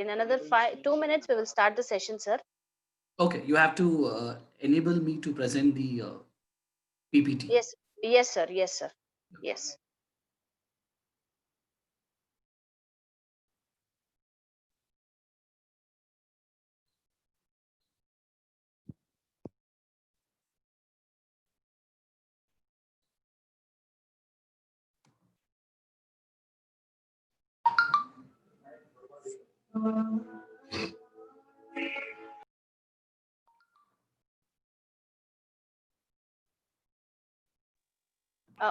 In another 2 minutes, we will start the session, sir. Okay, you have to enable me to present the PPT. Yes, yes, sir. Yes, sir. Yes.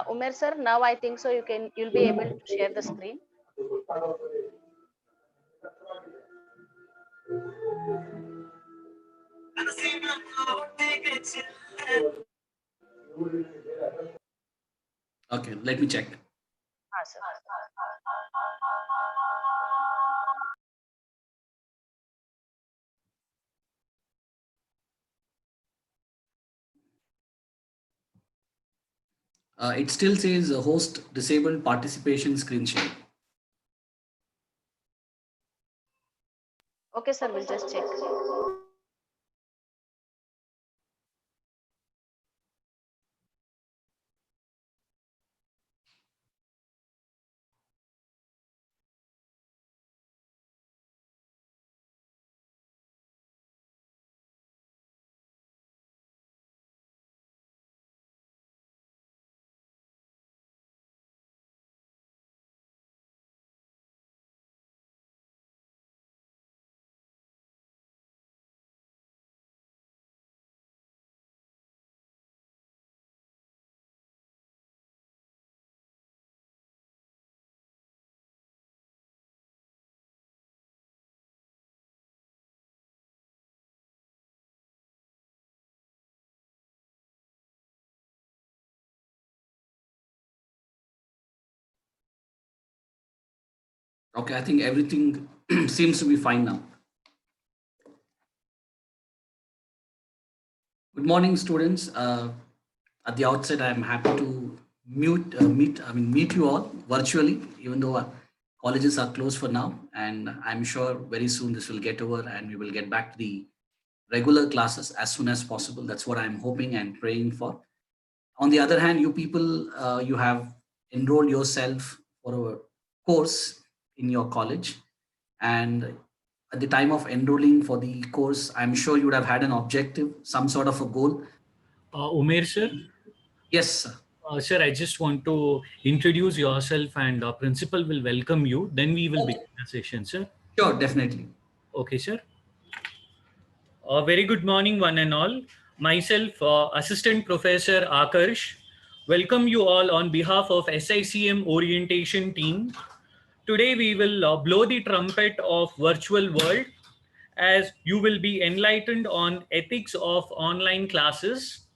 Umer, sir. Now I think so. You'll be able to share the screen. Okay, let me check. Sir. It still says host disabled participation screen share. Okay, sir. We'll just check. Okay, I think everything seems to be fine now. Good morning, students. At the outset, I'm happy to meet you all virtually, even though colleges are closed for now. And I'm sure very soon this will get over and we will get back to the regular classes as soon as possible. That's what I'm hoping and praying for. On the other hand, you people, you have enrolled yourself for a course in your college. And at the time of enrolling for the course, I'm sure you would have had an objective, some sort of a goal. Umer sir, Yes, sir. Sir, I just want to introduce yourself and principal will welcome you. Then we will Okay. begin the session, sir. Sure, definitely. Okay, sir. Very good morning, one and all. Myself, Assistant Professor Akarsh, welcome you all on behalf of SICM orientation team. Today we will blow the trumpet of virtual world as you will be enlightened on ethics of online classes.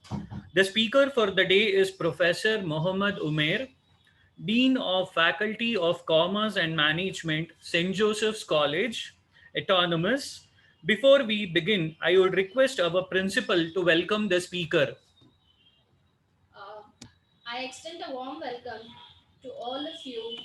The speaker for the day is Professor Mohammad Umair, Dean of Faculty of Commerce and Management, St. Joseph's College, Autonomous. Before we begin, I would request our principal to welcome the speaker. Uh, I extend a warm welcome to all of you.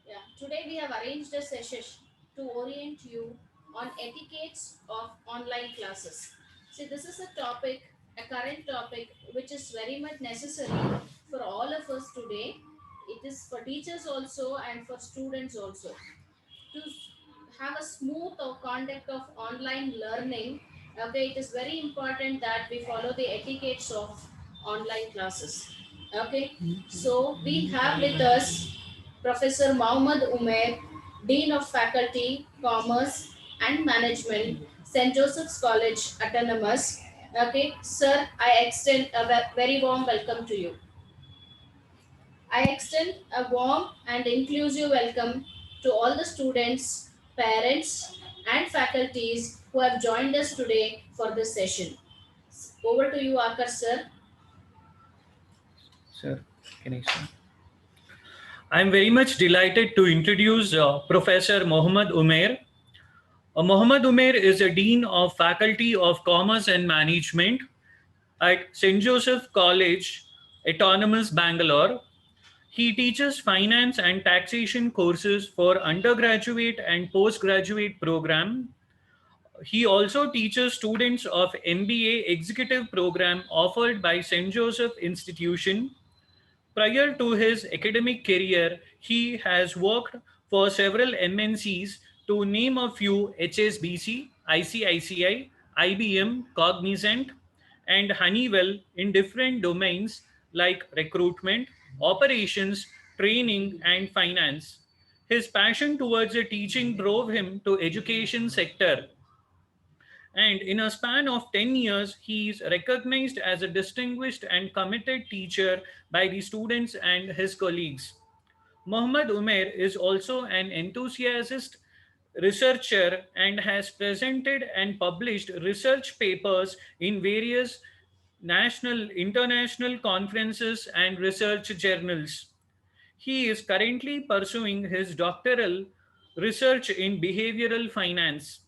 Yeah, today we have arranged a session to orient you on etiquettes of online classes. See, this is a topic, a current topic, which is very much necessary for all of us today. It is for teachers also and for students also. To have a smooth or conduct of online learning, okay, it is very important that we follow the etiquettes of online classes. Okay, so we have with us Professor Mohammad Umair, Dean of Faculty, Commerce and Management, St. Joseph's College, Autonomous. Okay, sir, I extend a very warm welcome to you. I extend a warm and inclusive welcome to all the students, parents, and faculties who have joined us today for this session. Over to you, Akar sir. Sir, can I start? I'm very much delighted to introduce Professor Mohammad Umair. Mohammad Umair is a Dean of Faculty of Commerce and Management at St. Joseph College, Autonomous Bangalore. He teaches finance and taxation courses for undergraduate and postgraduate program. He also teaches students of MBA executive program offered by St. Joseph Institution. Prior to his academic career, he has worked for several MNCs, to name a few: HSBC, ICICI, IBM, Cognizant, and Honeywell, in different domains like recruitment, operations, training, and finance. His passion towards the teaching drove him to education sector, and in a span of 10 years, he is recognized as a distinguished and committed teacher by the students and his colleagues. Muhammad Umair is also an enthusiastic researcher and has presented and published research papers in various national, international conferences and research journals. He is currently pursuing his doctoral research in behavioral finance.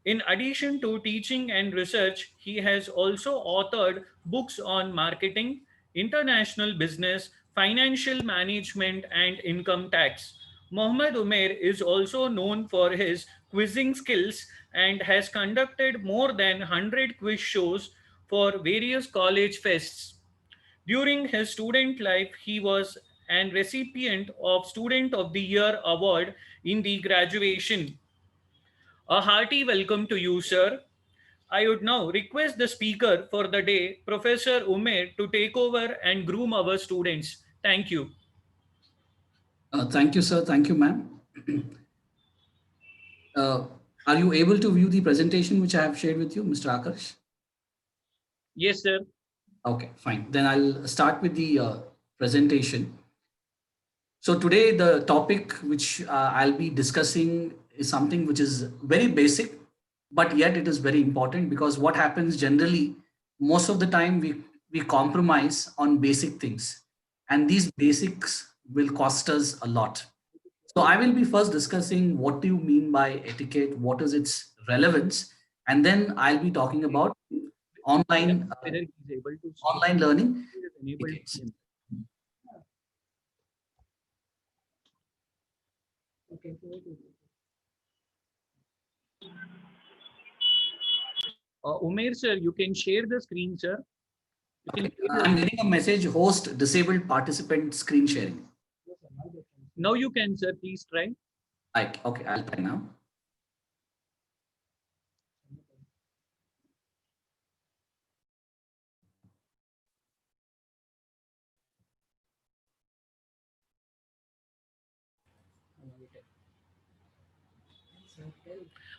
In addition to teaching and research, he has also authored books on marketing, international business, financial management, and income tax. Mohammad Umair is also known for his quizzing skills and has conducted more than 100 quiz shows for various college fests. During his student life, he was an recipient of Student of the Year award in the graduation. A hearty welcome to you, sir. I would now request the speaker for the day, Professor Umair, to take over and groom our students. Thank you. Thank you, sir. Thank you, ma'am. Uh, are you able to view the presentation which I have shared with you, Mr. Akash? Yes, sir. Okay, fine. Then I'll start with the presentation. So today the topic which I'll be discussing is something which is very basic, but yet it is very important, because what happens generally, most of the time we compromise on basic things, and these basics will cost us a lot. So I will be first discussing what do you mean by etiquette, what is its relevance, and then I'll be talking about online Whether he is able to speak, online learning he is enabled etiquettes. him. Okay. Umair, sir, you can share the screen, sir. You can Okay. share I'm the... getting a message: host disabled participant screen sharing. Now you can, sir. Please try. Right. Okay, I'll try now.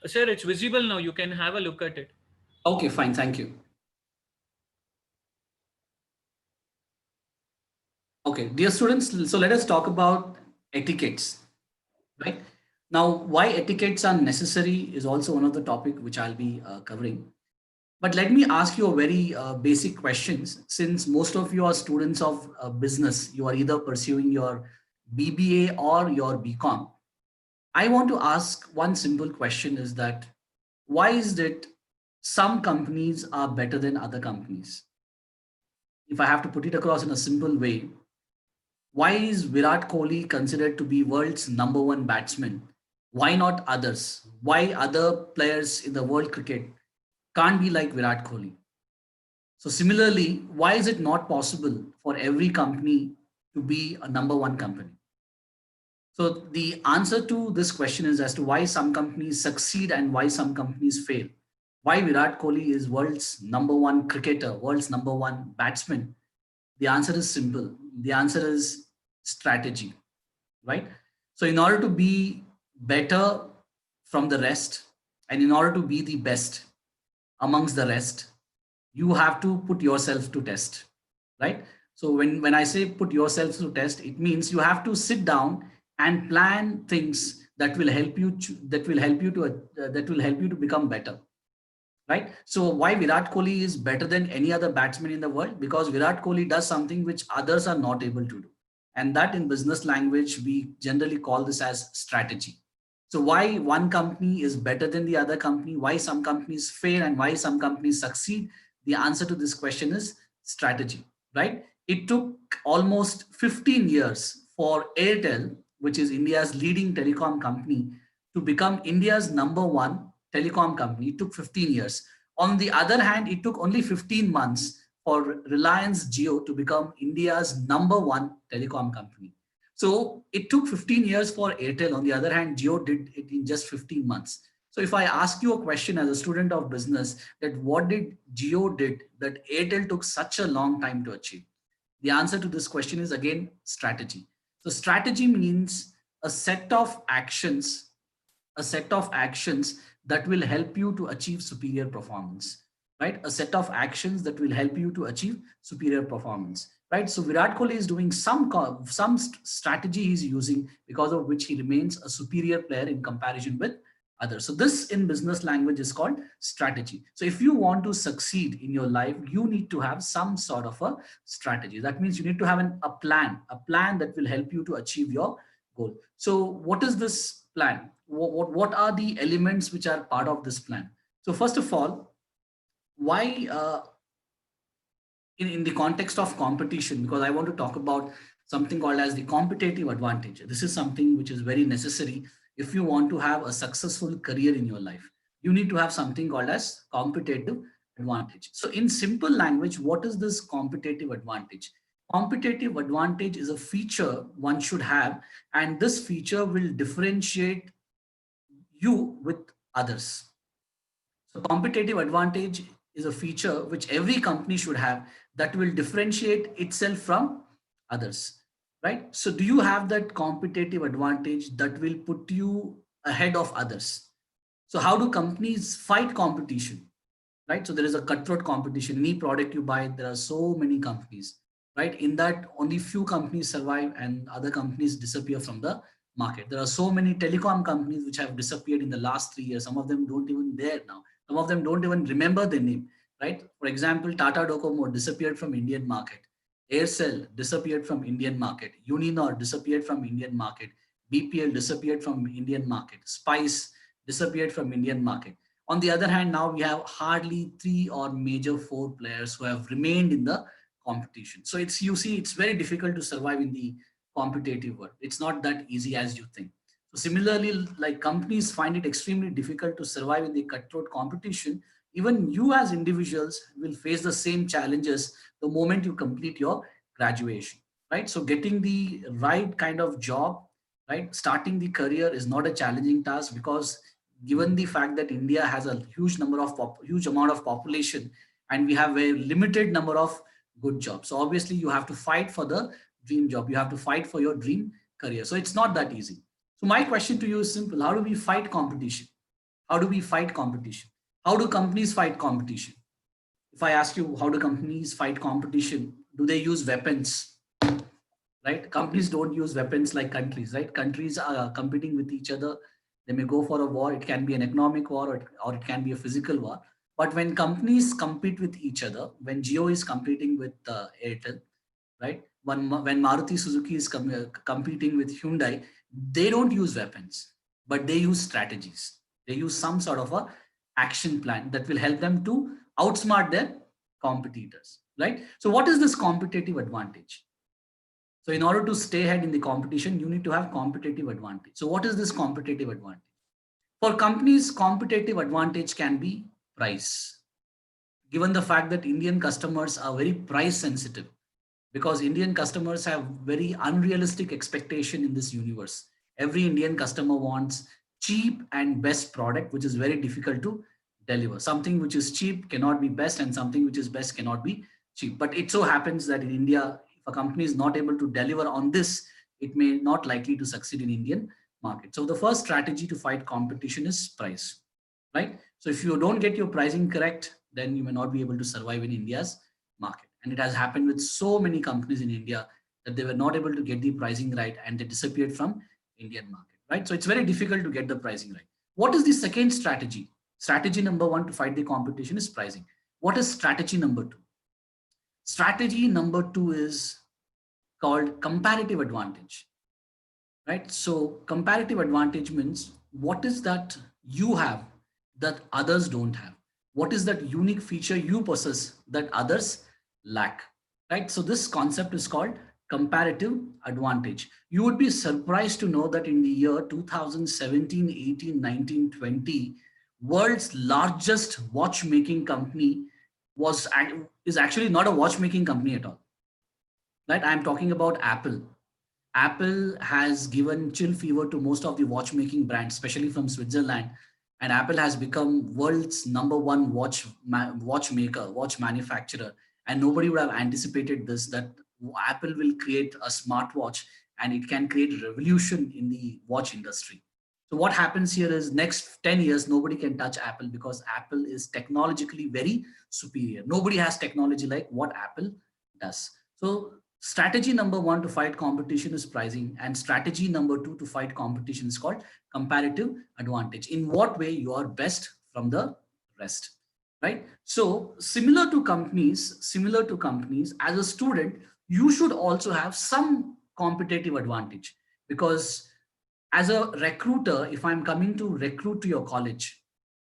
Sir, it's visible now. You can have a look at it. Okay, fine. Thank you. Okay, dear students, so let us talk about etiquettes, right? Now, why etiquettes are necessary is also one of the topic which I'll be covering. But let me ask you a very basic questions. Since most of you are students of business, you are either pursuing your BBA or your BCom. I want to ask one simple question: is that why is it some companies are better than other companies? If I have to put it across in a simple way, why is Virat Kohli considered to be world's number one batsman? Why not others? Why other players in the world cricket can't be like Virat Kohli? So similarly, why is it not possible for every company to be a number one company? So the answer to this question is as to why some companies succeed and why some companies fail. Why Virat Kohli is world's number one cricketer, world's number one batsman? The answer is simple. The answer is strategy, right? So in order to be better from the rest, and in order to be the best amongst the rest, you have to put yourself to test, right? So when I say put yourself to test, it means you have to sit down and plan things that will help you to become better, right? So why Virat Kohli is better than any other batsman in the world? Because Virat Kohli does something which others are not able to do. And that in business language, we generally call this as strategy. So why one company is better than the other company, why some companies fail and why some companies succeed? The answer to this question is strategy, right? It took almost 15 years for Airtel, which is India's leading telecom company, to become India's number one telecom company. It took 15 years. On the other hand, it took only 15 months for Reliance Jio to become India's number one telecom company. So it took 15 years for Airtel. On the other hand, Jio did it in just 15 months. So if I ask you a question as a student of business, that what did Jio did that Airtel took such a long time to achieve? The answer to this question is again strategy. So strategy means a set of actions, a set of actions that will help you to achieve superior performance, right? A set of actions that will help you to achieve superior performance, right? So Virat Kohli is doing some strategy he's using, because of which he remains a superior player in comparison with others. So this in business language is called strategy. So if you want to succeed in your life, you need to have some sort of a strategy. That means you need to have a plan that will help you to achieve your goal. So what is this plan? What are the elements which are part of this plan? So first of all, why in the context of competition, because I want to talk about something called as the competitive advantage. This is something which is very necessary if you want to have a successful career in your life. You need to have something called as competitive advantage. So in simple language, what is this competitive advantage? Competitive advantage is a feature one should have, and this feature will differentiate you with others. So competitive advantage is a feature which every company should have that will differentiate itself from others, right? So do you have that competitive advantage that will put you ahead of others? So how do companies fight competition? Right? So there is a cutthroat competition. Any product you buy, there are so many companies, right? In that, only few companies survive and other companies disappear from the market. There are so many telecom companies which have disappeared in the last 3 years. Some of them don't even there now. Some of them don't even remember their name, right? For example, Tata Docomo disappeared from Indian market. Aircel disappeared from Indian market. Uninor disappeared from Indian market. BPL disappeared from Indian market. Spice disappeared from Indian market. On the other hand, now we have hardly 3 or major 4 players who have remained in the competition. So it's, you see, it's very difficult to survive in the competitive world. It's not that easy as you think. So similarly, like companies find it extremely difficult to survive in the cutthroat competition. Even you as individuals will face the same challenges the moment you complete your graduation, right? So getting the right kind of job, right? Starting the career is not a challenging task, because given the fact that India has a huge amount of population, and we have a limited number of good jobs. So obviously you have to fight for the dream job. You have to fight for your dream career. So it's not that easy. So my question to you is simple. How do we fight competition? How do we fight competition? How do companies fight competition? If I ask you, how do companies fight competition? Do they use weapons? Right? Companies don't use weapons like countries, right? Countries are competing with each other. They may go for a war. It can be an economic war, or it can be a physical war. But when companies compete with each other, when Jio is competing with Airtel, right? When Maruti Suzuki is competing with Hyundai, they don't use weapons, but they use strategies. They use some sort of a action plan that will help them to outsmart their competitors, right? So what is this competitive advantage? So in order to stay ahead in the competition, you need to have competitive advantage. So what is this competitive advantage? For companies, competitive advantage can be price. Given the fact that Indian customers are very price sensitive, because Indian customers have very unrealistic expectation in this universe. Every Indian customer wants cheap and best product, which is very difficult to deliver. Something which is cheap cannot be best, and something which is best cannot be cheap. But it so happens that in India, if a company is not able to deliver on this, it may not likely to succeed in Indian market. So the first strategy to fight competition is price, right? So if you don't get your pricing correct, then you may not be able to survive in India's market. And it has happened with so many companies in India that they were not able to get the pricing right and they disappeared from Indian market. right? So it's very difficult to get the pricing right. What is the second strategy? Strategy number one to fight the competition is pricing. What is strategy number two? Strategy number two is called comparative advantage, right? So comparative advantage means what is that you have that others don't have? What is that unique feature you possess that others lack, right? So this concept is called comparative advantage. You would be surprised to know that in the year 2017, 18, 19, 20, world's largest watchmaking company is actually not a watchmaking company at all, right? I'm talking about Apple. Apple has given chill fever to most of the watchmaking brands, especially from Switzerland. And Apple has become world's number one watchmaker, watch manufacturer. And nobody would have anticipated this, that Apple will create a smartwatch and it can create a revolution in the watch industry. So what happens here is next 10 years, nobody can touch Apple because Apple is technologically very superior. Nobody has technology like what Apple does. So strategy number one to fight competition is pricing, and strategy number two to fight competition is called comparative advantage. In what way you are best from the rest, right? So similar to companies, as a student, you should also have some competitive advantage, because as a recruiter, if I'm coming to recruit to your college,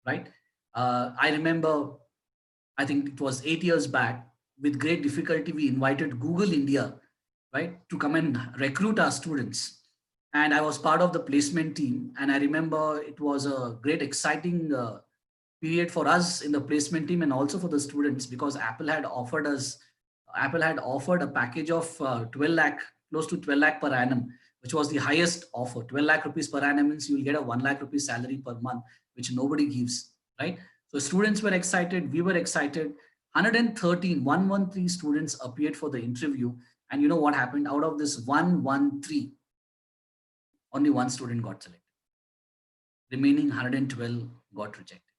right? I remember, I think it was 8 years back, with great difficulty, we invited Google India, right, to come and recruit our students. And I was part of the placement team. And I remember it was a great, exciting period for us in the placement team and also for the students, because Apple had offered a package of 12 lakh, close to 12 lakh per annum, which was the highest offer. 12 lakh rupees per annum means you will get a 1 lakh rupees salary per month, which nobody gives, right? So students were excited, we were excited. 113 students appeared for the interview. And you know what happened? Out of this 113, only one student got selected. Remaining 112 got rejected.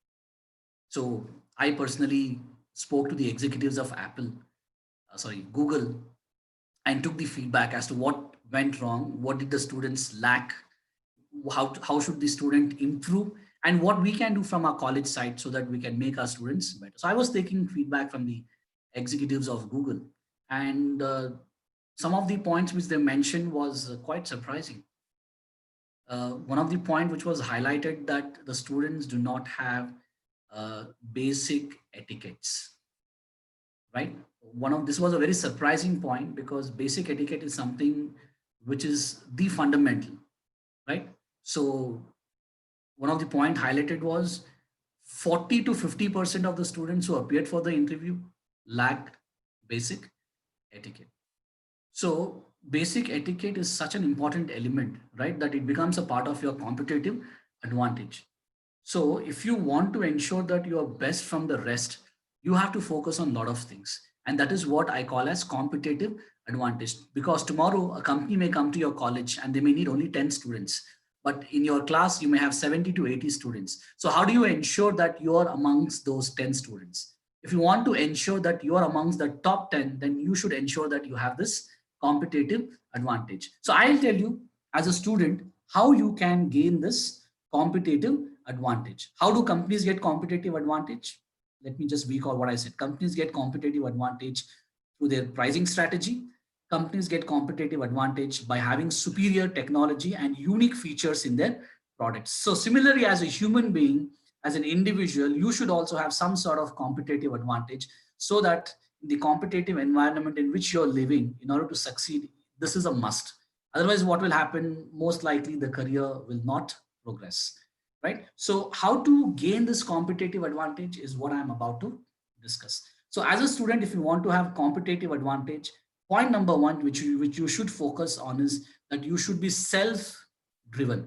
So I personally spoke to the executives of Google, and took the feedback as to what went wrong, what did the students lack, how should the student improve, and what we can do from our college side so that we can make our students better. So I was taking feedback from the executives of Google, and some of the points which they mentioned was quite surprising. One of the point which was highlighted, that the students do not have basic etiquettes, right? This was a very surprising point, because basic etiquette is something which is the fundamental, right? So one of the point highlighted was 40 to 50% of the students who appeared for the interview lacked basic etiquette. So basic etiquette is such an important element, right, that it becomes a part of your competitive advantage. So if you want to ensure that you are best from the rest, you have to focus on a lot of things. And that is what I call as competitive advantage. Because tomorrow a company may come to your college and they may need only 10 students. But in your class, you may have 70 to 80 students. So how do you ensure that you are amongst those 10 students? If you want to ensure that you are amongst the top 10, then you should ensure that you have this competitive advantage. So I'll tell you as a student how you can gain this competitive advantage. How do companies get competitive advantage? Let me just recall what I said. Companies get competitive advantage through their pricing strategy. Companies get competitive advantage by having superior technology and unique features in their products. So similarly, as a human being, as an individual, you should also have some sort of competitive advantage, so that the competitive environment in which you're living, in order to succeed, this is a must. Otherwise, what will happen? Most likely the career will not progress, right? So how to gain this competitive advantage is what I'm about to discuss. So as a student, if you want to have competitive advantage, point number one, which you should focus on, is that you should be self-driven.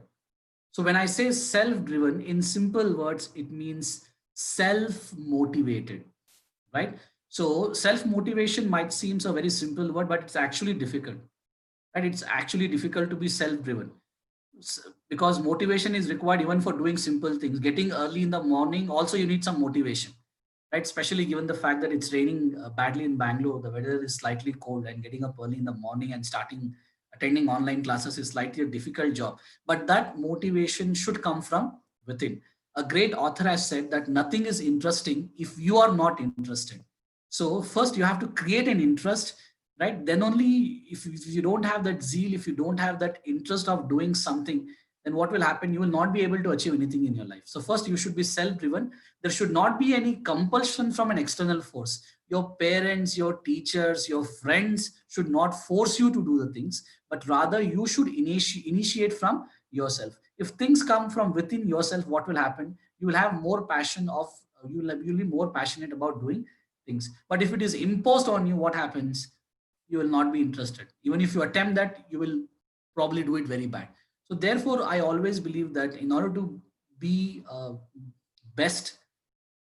So when I say self-driven, in simple words, it means self-motivated, right? So self-motivation might seem a very simple word, but it's actually difficult, right? It's actually difficult to be self-driven, because motivation is required even for doing simple things. Getting early in the morning, also you need some motivation, right? Especially given the fact that it's raining badly in Bangalore, the weather is slightly cold, and getting up early in the morning and starting attending online classes is slightly a difficult job, but that motivation should come from within. A great author has said that nothing is interesting if you are not interested. So first you have to create an interest, right? Then only, if you don't have that zeal, if you don't have that interest of doing something, then what will happen? You will not be able to achieve anything in your life. So first you should be self-driven. There should not be any compulsion from an external force. Your parents, your teachers, your friends should not force you to do the things, but rather you should initiate from yourself. If things come from within yourself, what will happen? You will have more passion of, you'll be more passionate about doing things. But if it is imposed on you, what happens? You will not be interested. Even if you attempt that, you will probably do it very bad. So therefore, I always believe that in order to be best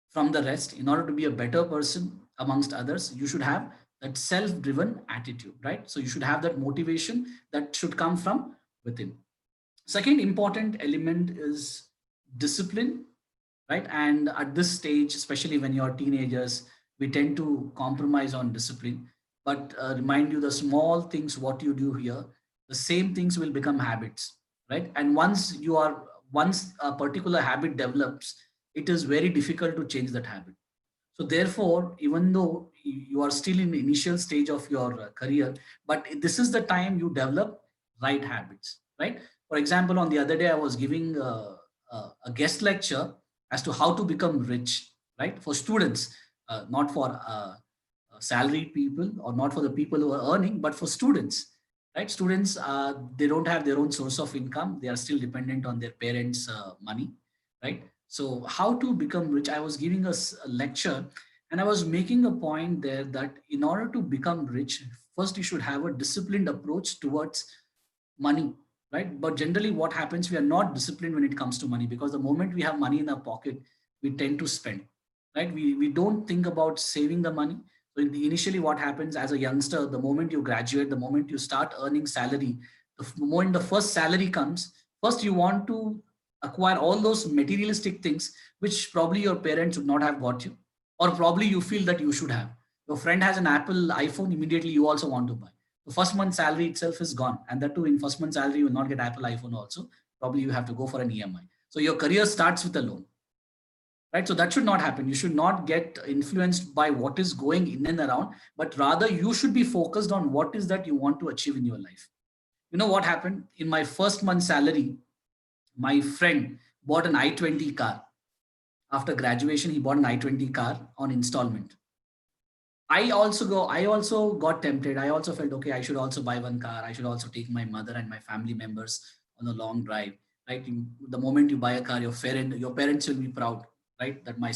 from the rest, in order to be a better person amongst others, you should have that self-driven attitude, right? So you should have that motivation that should come from within. Second important element is discipline, right? And at this stage, especially when you're teenagers, we tend to compromise on discipline. But remind you, the small things what you do here, the same things will become habits, right? And once a particular habit develops, it is very difficult to change that habit. So therefore, even though you are still in the initial stage of your career, but this is the time you develop right habits, right? For example, on the other day, I was giving a guest lecture as to how to become rich, right? For students, not for salaried people or not for the people who are earning, but for students, right? Students, they don't have their own source of income. They are still dependent on their parents' money, right? So how to become rich? I was giving a lecture, and I was making a point there that in order to become rich, first you should have a disciplined approach towards money, right? But generally what happens, we are not disciplined when it comes to money, because the moment we have money in our pocket, we tend to spend, right? We don't think about saving the money. So initially what happens as a youngster, the moment you graduate, the moment you start earning salary, the moment the first salary comes, first you want to acquire all those materialistic things which probably your parents would not have got you, or probably you feel that you should have. Your friend has an Apple iPhone, immediately you also want to buy. The first month salary itself is gone, and that too, in first month salary you will not get Apple iPhone also. Probably you have to go for an EMI. So your career starts with a loan, right? So that should not happen. You should not get influenced by what is going in and around, but rather you should be focused on what is that you want to achieve in your life. You know what happened? In my first month salary, my friend bought an i20 car. After graduation, he bought an i20 car on installment. I also got tempted. I also felt, okay, I should also buy one car. I should also take my mother and my family members on a long drive, right? The moment you buy a car, your parents will be proud, right? That my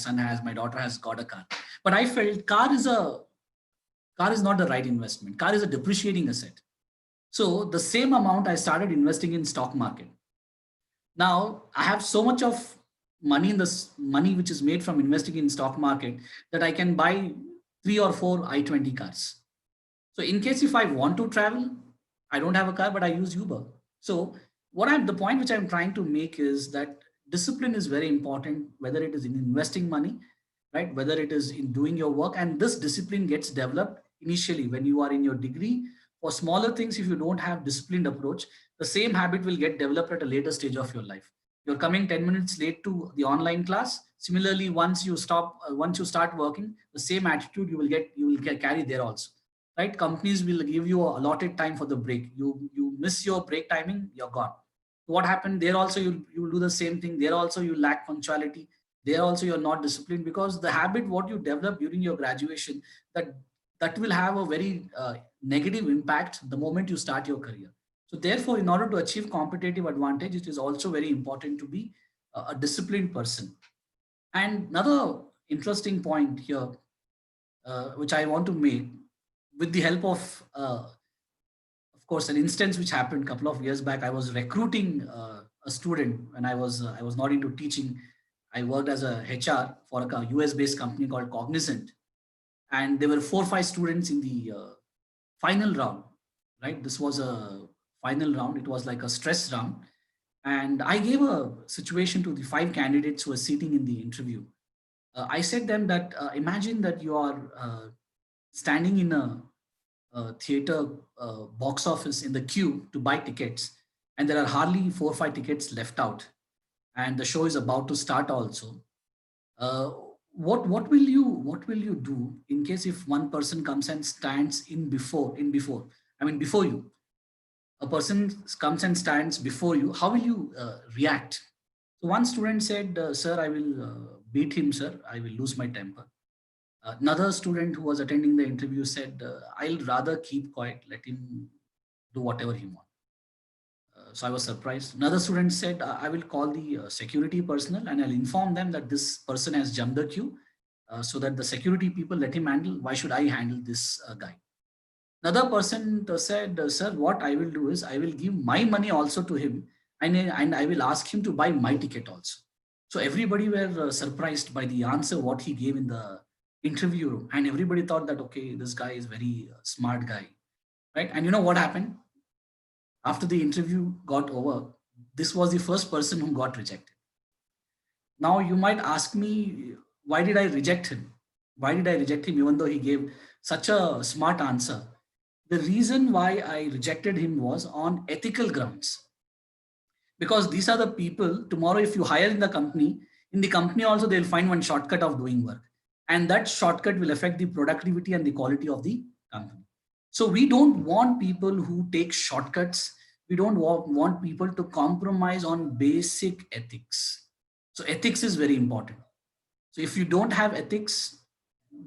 daughter has got a car. But I felt car is not the right investment. Car is a depreciating asset. So the same amount I started investing in stock market. Now I have so much of money in this money which is made from investing in stock market that I can buy 3 or 4 i20 cars. So in case if I want to travel, I don't have a car, but I use Uber. So the point which I'm trying to make is that discipline is very important, whether it is in investing money, right? Whether it is in doing your work, and this discipline gets developed initially when you are in your degree. For smaller things, if you don't have disciplined approach, the same habit will get developed at a later stage of your life. You're coming 10 minutes late to the online class. Similarly, once you start working, the same attitude you will carry there also, right? Companies will give you a allotted time for the break. You miss your break timing, you're gone. What happened there also? You will do the same thing there also. You lack punctuality there also. You're not disciplined, because the habit what you develop during your graduation, that will have a very negative impact the moment you start your career. So therefore, in order to achieve competitive advantage, it is also very important to be a disciplined person. And another interesting point here, which I want to make, with the help of course, an instance which happened a couple of years back. I was recruiting a student when I was not into teaching. I worked as a HR for a US based company called Cognizant, and there were 4 or 5 students in the final round. Right, this was a final round. It was like a stress round, and I gave a situation to the 5 candidates who were sitting in the interview. I said them that imagine that you are standing in a theater box office in the queue to buy tickets, and there are hardly 4 or 5 tickets left out, and the show is about to start also. uh, what will you do in case if one person comes and stands in before, I mean before you, a person comes and stands before you, how will you react? So one student said, sir, I will beat him, sir, I will lose my temper. Another student who was attending the interview said, I'll rather keep quiet, let him do whatever he wants. So I was surprised. Another student said, I will call the security personnel and I'll inform them that this person has jumped the queue, so that the security people let him handle. Why should I handle this guy? Another person said, sir, what I will do is I will give my money also to him, and I will ask him to buy my ticket also. So everybody were surprised by the answer what he gave in the interview room. And everybody thought that, okay, this guy is very smart guy, right? And you know what happened? After the interview got over, this was the first person who got rejected. Now you might ask me, why did I reject him? Why did I reject him even though he gave such a smart answer? The reason why I rejected him was on ethical grounds, because these are the people tomorrow if you hire in the company also they'll find one shortcut of doing work, and that shortcut will affect the productivity and the quality of the company. So we don't want people who take shortcuts. We don't want people to compromise on basic ethics. So ethics is very important. So if you don't have ethics,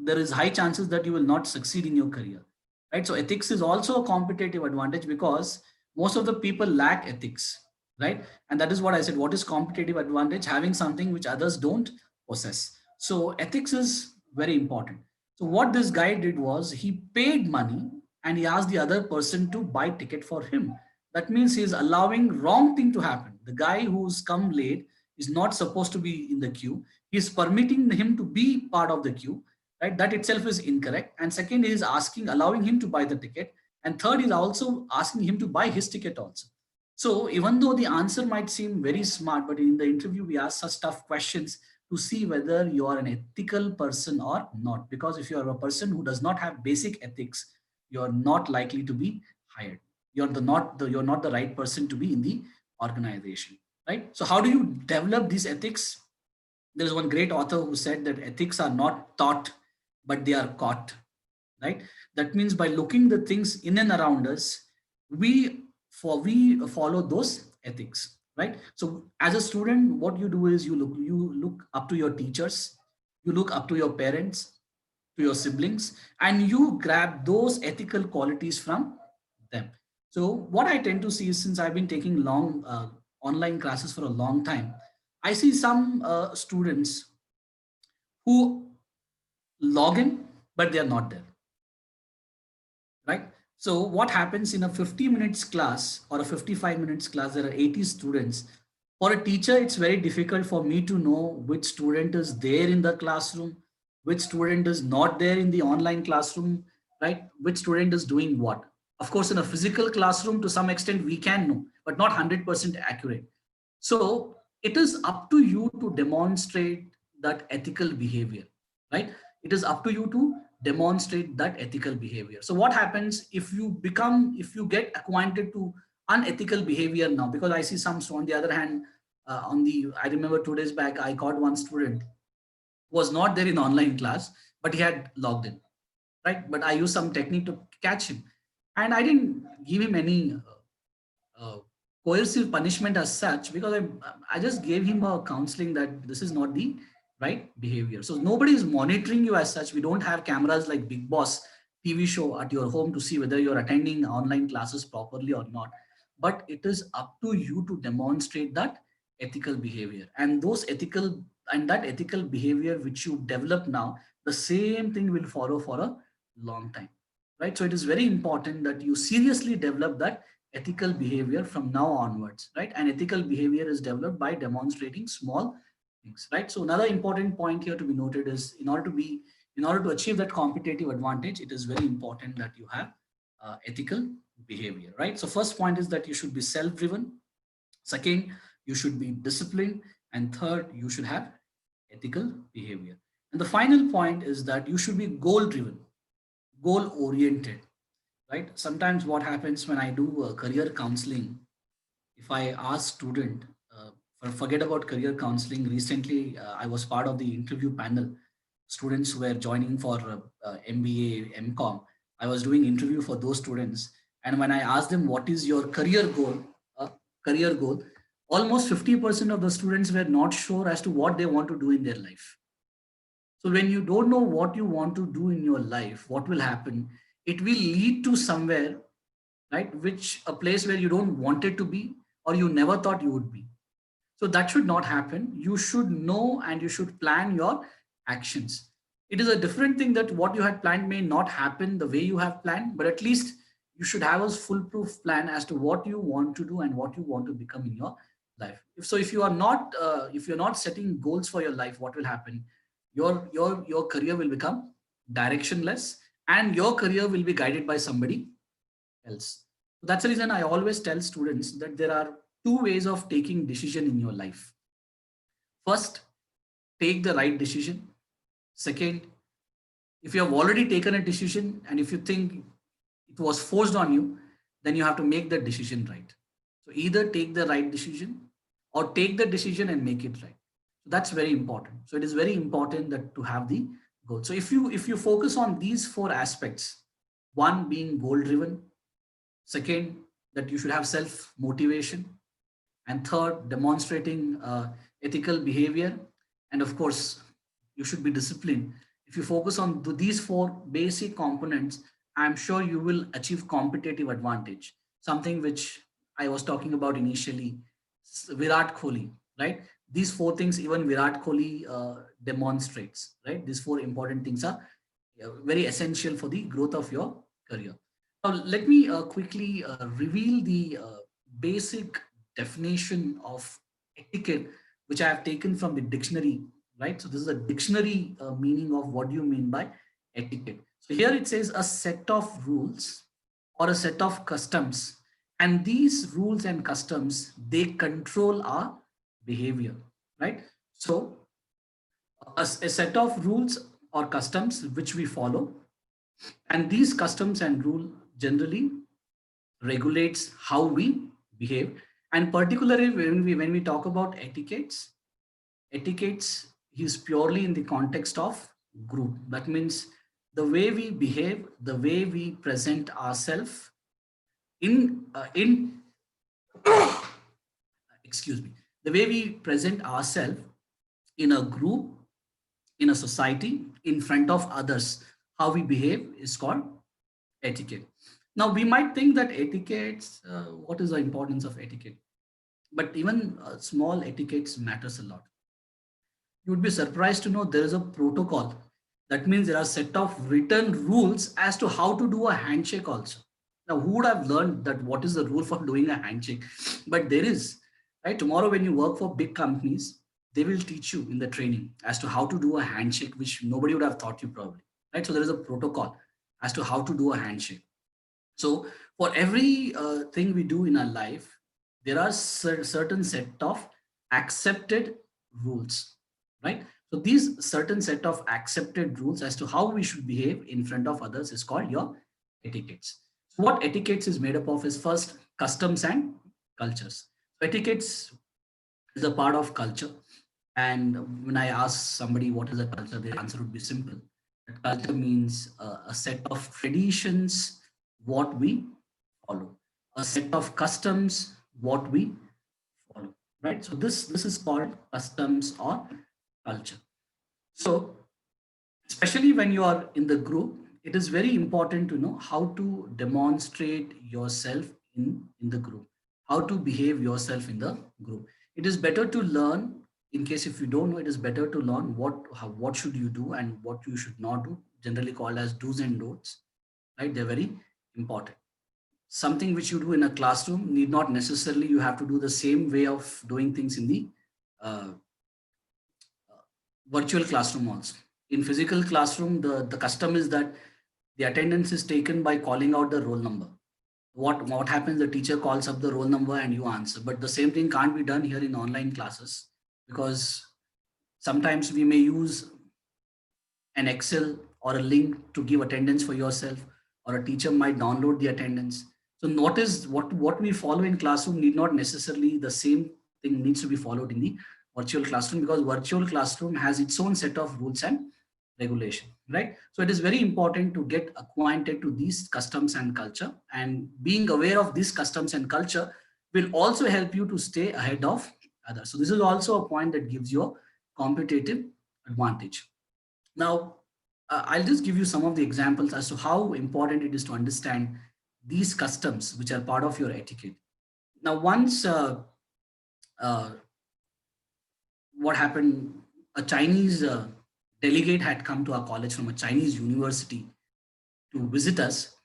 there is high chances that you will not succeed in your career, right? So ethics is also a competitive advantage because most of the people lack ethics, right? And that is what I said. What is competitive advantage? Having something which others don't possess. So ethics is very important. So what this guy did was he paid money and he asked the other person to buy ticket for him. That means he is allowing wrong thing to happen. The guy who's come late is not supposed to be in the queue. He is permitting him to be part of the queue, right? That itself is incorrect. And second is allowing him to buy the ticket. And third is also asking him to buy his ticket also. So even though the answer might seem very smart, but in the interview we ask such tough questions to see whether you are an ethical person or not. Because if you are a person who does not have basic ethics, you are not likely to be hired. You're not the right person to be in the organization, right? So how do you develop these ethics? There is one great author who said that ethics are not taught, but they are caught, right? That means by looking the things in and around us, we follow those ethics, right? So as a student, what you do is you look up to your teachers, you look up to your parents, to your siblings, and you grab those ethical qualities from them. So what I tend to see is, since I've been taking long online classes for a long time, I see some students who log in, but they are not there, right? So what happens in a 50 minutes class or a 55 minutes class, there are 80 students. For a teacher, it's very difficult for me to know which student is there in the classroom, which student is not there in the online classroom, right? Which student is doing what. Of course, in a physical classroom, to some extent, we can know, but not 100% accurate. So it is up to you to demonstrate that ethical behavior, right? It is up to you to demonstrate that ethical behavior. So what happens if you get acquainted to unethical behavior now? Because I see some, so on the other hand, I remember 2 days back, I caught one student who was not there in online class, but he had logged in, right? But I used some technique to catch him, and I didn't give him any uh, coercive punishment as such, because I just gave him a counseling that this is not the right behavior. So nobody is monitoring you as such. We don't have cameras like Big Boss TV show at your home to see whether you're attending online classes properly or not. But it is up to you to demonstrate that ethical behavior, and that ethical behavior which you develop now, the same thing will follow for a long time, right? So it is very important that you seriously develop that ethical behavior from now onwards, right? And ethical behavior is developed by demonstrating small things, right? So another important point here to be noted is, in order to achieve that competitive advantage, it is very important that you have ethical behavior, right? So first point is that you should be self-driven. Second, you should be disciplined. And third, you should have ethical behavior. And the final point is that you should be goal-driven, goal-oriented. right? Sometimes what happens when I do career counseling, if I ask student, forget about career counseling. Recently, I was part of the interview panel. Students who were joining for MBA, MCOM. I was doing interview for those students, and when I asked them what is your uh, career goal, almost 50% of the students were not sure as to what they want to do in their life. So when you don't know what you want to do in your life, what will happen? It will lead to somewhere, right? Which a place where you don't want it to be or you never thought you would be. So that should not happen. You should know and you should plan your actions. It is a different thing that what you had planned may not happen the way you have planned, but at least you should have a foolproof plan as to what you want to do and what you want to become in your life. If you are not, if you're not setting goals for your life, what will happen? Your career will become directionless, and your career will be guided by somebody else. That's the reason I always tell students that there are two ways of taking decision in your life. First, take the right decision. Second, if you have already taken a decision and if you think it was forced on you, then you have to make the decision right. So either take the right decision or take the decision and make it right. So that's very important. So it is very important that to have the goal. So if you focus on these four aspects, one being goal driven, second, that you should have self motivation, and third, demonstrating ethical behavior, and of course you should be disciplined. If you focus on these four basic components, I'm sure you will achieve competitive advantage, something which I was talking about initially. Virat Kohli, right? These four things even Virat Kohli demonstrates, right? These four important things are very essential for the growth of your career. Now let me quickly reveal the basic definition of etiquette, which I have taken from the dictionary, right? So this is a dictionary meaning of what do you mean by etiquette. So here it says a set of rules or a set of customs, and these rules and customs, they control our behavior, right? So a set of rules or customs which we follow, and these customs and rule generally regulates how we behave. And particularly when we talk about etiquettes is purely in the context of group. That means the way we behave, the way we present ourselves in excuse me, the way we present ourselves in a group, in a society, in front of others, how we behave is called etiquette. Now we might think that etiquettes, what is the importance of etiquette? But even small etiquettes matters a lot. You would be surprised to know there is a protocol. That means there are a set of written rules as to how to do a handshake also. Now, who would have learned that what is the rule for doing a handshake? But there is, right? Tomorrow, when you work for big companies, they will teach you in the training as to how to do a handshake, which nobody would have taught you probably, right? So there is a protocol as to how to do a handshake. So for every thing we do in our life, there are certain set of accepted rules, right? So these certain set of accepted rules as to how we should behave in front of others is called your etiquettes. So what etiquettes is made up of is first customs and cultures. So etiquettes is a part of culture. And when I ask somebody what is a culture, the answer would be simple. That culture means a set of traditions, what we follow, a set of customs, what we follow, right? So this is called customs or culture. So especially when you are in the group, it is very important to know how to demonstrate yourself in the group, how to behave yourself in the group. It is better to learn, in case if you don't know, it is better to learn what should you do and what you should not do, generally called as do's and don'ts, right? They're very important. Something which you do in a classroom need not necessarily you have to do the same way of doing things in the uh, virtual classroom also. In physical classroom, the custom is that the attendance is taken by calling out the roll number. What happens? The teacher calls up the roll number and you answer. But the same thing can't be done here in online classes, because sometimes we may use an Excel or a link to give attendance for yourself, or a teacher might download the attendance. So notice what we follow in classroom need not necessarily the same thing needs to be followed in the virtual classroom, because virtual classroom has its own set of rules and regulation, right? So it is very important to get acquainted to these customs and culture, and being aware of these customs and culture will also help you to stay ahead of others. So this is also a point that gives you a competitive advantage. Now, I'll just give you some of the examples as to how important it is to understand these customs, which are part of your etiquette. Now, once uh, what happened, a Chinese delegate had come to our college from a Chinese university to visit us,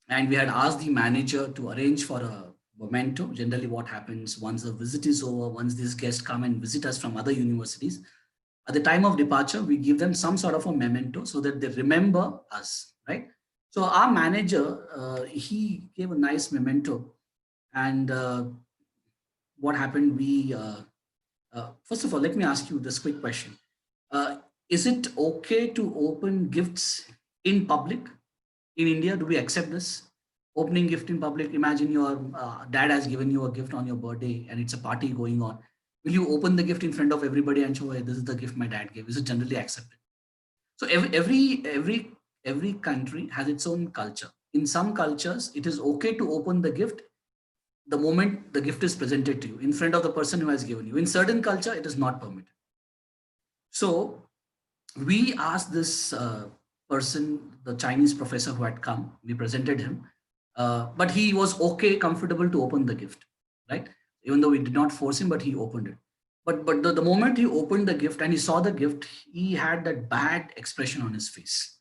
and we had asked the manager to arrange for a memento. Generally, what happens once the visit is over, once these guests come and visit us from other universities, at the time of departure, we give them some sort of a memento so that they remember us, right? So our manager, he gave a nice memento, and what happened? First of all, let me ask you this quick question: uh, Is it okay to open gifts in public in India? Do we accept this? Opening gift in public. Imagine your dad has given you a gift on your birthday, and it's a party going on. Will you open the gift in front of everybody and show, hey, this is the gift my dad gave? Is it generally accepted? So every country has its own culture. In some cultures, it is okay to open the gift the moment the gift is presented to you in front of the person who has given you. In certain culture, it is not permitted. So we asked this person, the Chinese professor who had come, we presented him, but he was okay, comfortable to open the gift, right? Even though we did not force him, but he opened it. But the moment he opened the gift and he saw the gift, he had that bad expression on his face.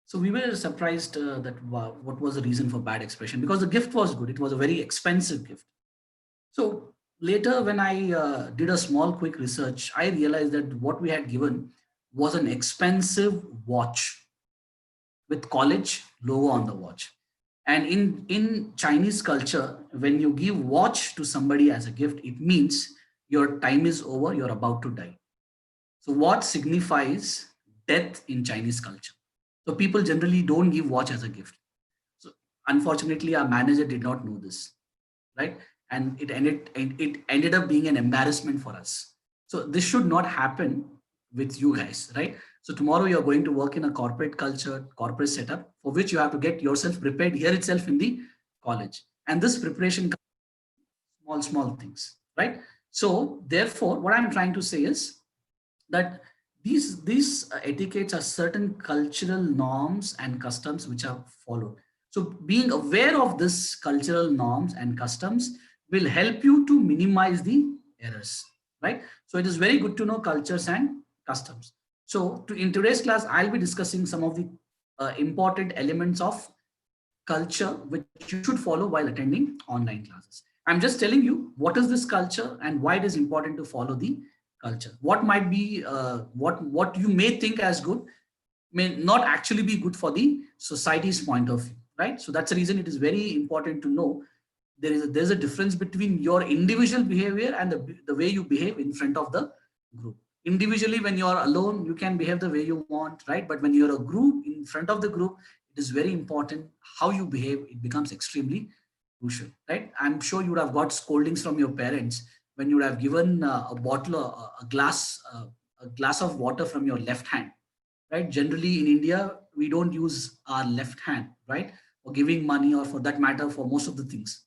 So we were surprised that wow, what was the reason for bad expression, because the gift was good. It was a very expensive gift. So later, when I did a small quick research, I realized that what we had given was an expensive watch with college logo on the watch. And in Chinese culture, when you give watch to somebody as a gift, it means your time is over, you're about to die. So watch signifies death in Chinese culture. So people generally don't give watch as a gift. So unfortunately, our manager did not know this, right? And it ended up being an embarrassment for us. So this should not happen with you guys, right? So tomorrow you're going to work in a corporate culture, corporate setup, for which you have to get yourself prepared here itself in the college. And this preparation small things, right? So therefore, what I'm trying to say is that these etiquettes are certain cultural norms and customs which are followed. So being aware of this cultural norms and customs will help you to minimize the errors, right? So it is very good to know cultures and customs. So in today's class, I'll be discussing some of the important elements of culture which you should follow while attending online classes. I'm just telling you what is this culture and why it is important to follow the culture. What might be what you may think as good may not actually be good for the society's point of view, right? So that's the reason it is very important to know there's a difference between your individual behavior and the way you behave in front of the group. Individually, when you're alone, you can behave the way you want, right? But when you're a group, in front of the group, it is very important how you behave. It becomes extremely crucial, right? I'm sure you would have got scoldings from your parents when you would have given a bottle, a glass of water from your left hand, right? Generally in India, we don't use our left hand, right? For giving money or for that matter, for most of the things,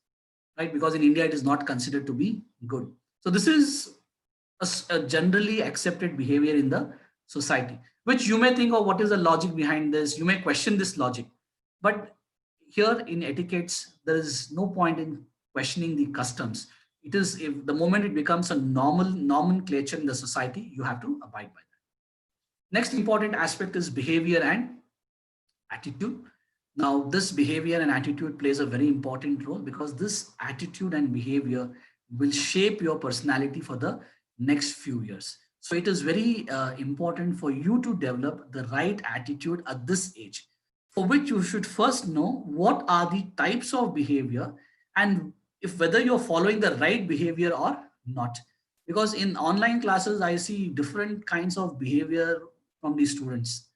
right? Because in India, it is not considered to be good. So this is a generally accepted behavior in the society, which you may think, oh, what is the logic behind this? You may question this logic. But here in etiquettes, there is no point in questioning the customs. It is if the moment it becomes a normal nomenclature in the society, you have to abide by that. Next important aspect is behavior and attitude. Now, this behavior and attitude plays a very important role because this attitude and behavior will shape your personality for the next few years. So it is very important for you to develop the right attitude at this age, for which you should first know what are the types of behavior and if whether you're following the right behavior or not. Because in online classes, I see different kinds of behavior from the students.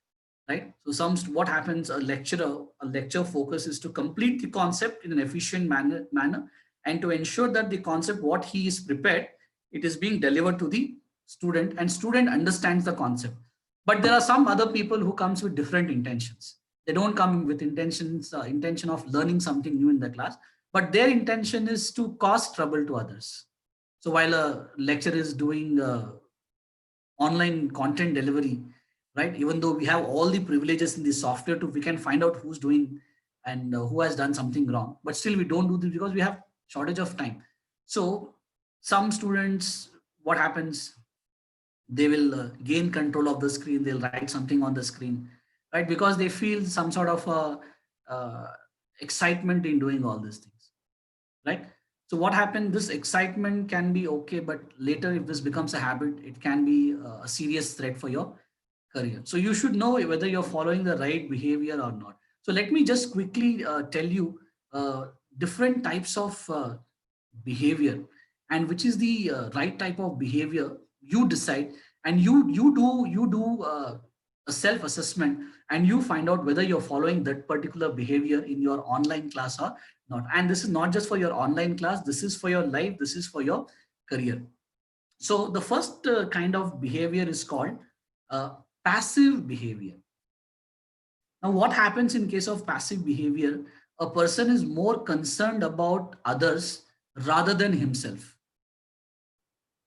right? So what happens, a lecture focus is to complete the concept in an efficient manner and to ensure that the concept, what he is prepared, it is being delivered to the student and student understands the concept. But there are some other people who comes with different intentions. They don't come with intention of learning something new in the class, but their intention is to cause trouble to others. So while a lecturer is doing online content delivery, right? Even though we have all the privileges in the software to, we can find out who's doing and who has done something wrong, but still we don't do this because we have shortage of time. So some students, what happens? They will gain control of the screen. They'll write something on the screen, right? Because they feel some sort of excitement in doing all these things, right? So what happened, this excitement can be okay, but later if this becomes a habit, it can be a serious threat for your career. So you should know whether you're following the right behavior or not. So let me just quickly tell you different types of behavior, and which is the right type of behavior. You decide, and you do a self assessment, and you find out whether you're following that particular behavior in your online class or not. And this is not just for your online class, this is for your life, this is for your career. So the first kind of behavior is called uh, passive behavior. Now what happens in case of passive behavior, a person is more concerned about others rather than himself,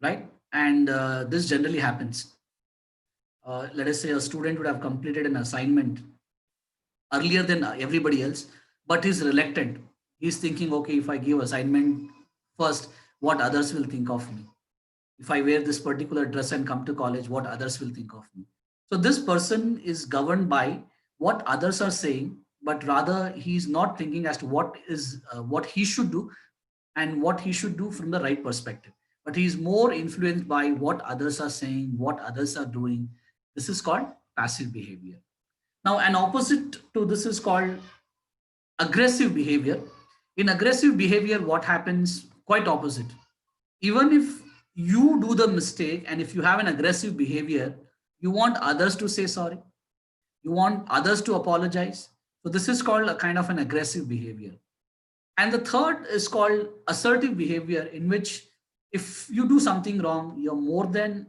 right? And this generally happens. Let us say a student would have completed an assignment earlier than everybody else, but he's reluctant. He's thinking, okay, if I give assignment first, what others will think of me? If I wear this particular dress and come to college, what others will think of me? So this person is governed by what others are saying, but rather he's not thinking as to what he should do and what he should do from the right perspective. But he's more influenced by what others are saying, what others are doing. This is called passive behavior. Now, an opposite to this is called aggressive behavior. In aggressive behavior, what happens? Quite opposite. Even if you do the mistake and if you have an aggressive behavior, you want others to say sorry, you want others to apologize. So this is called a kind of an aggressive behavior. And the third is called assertive behavior, in which if you do something wrong, you're more than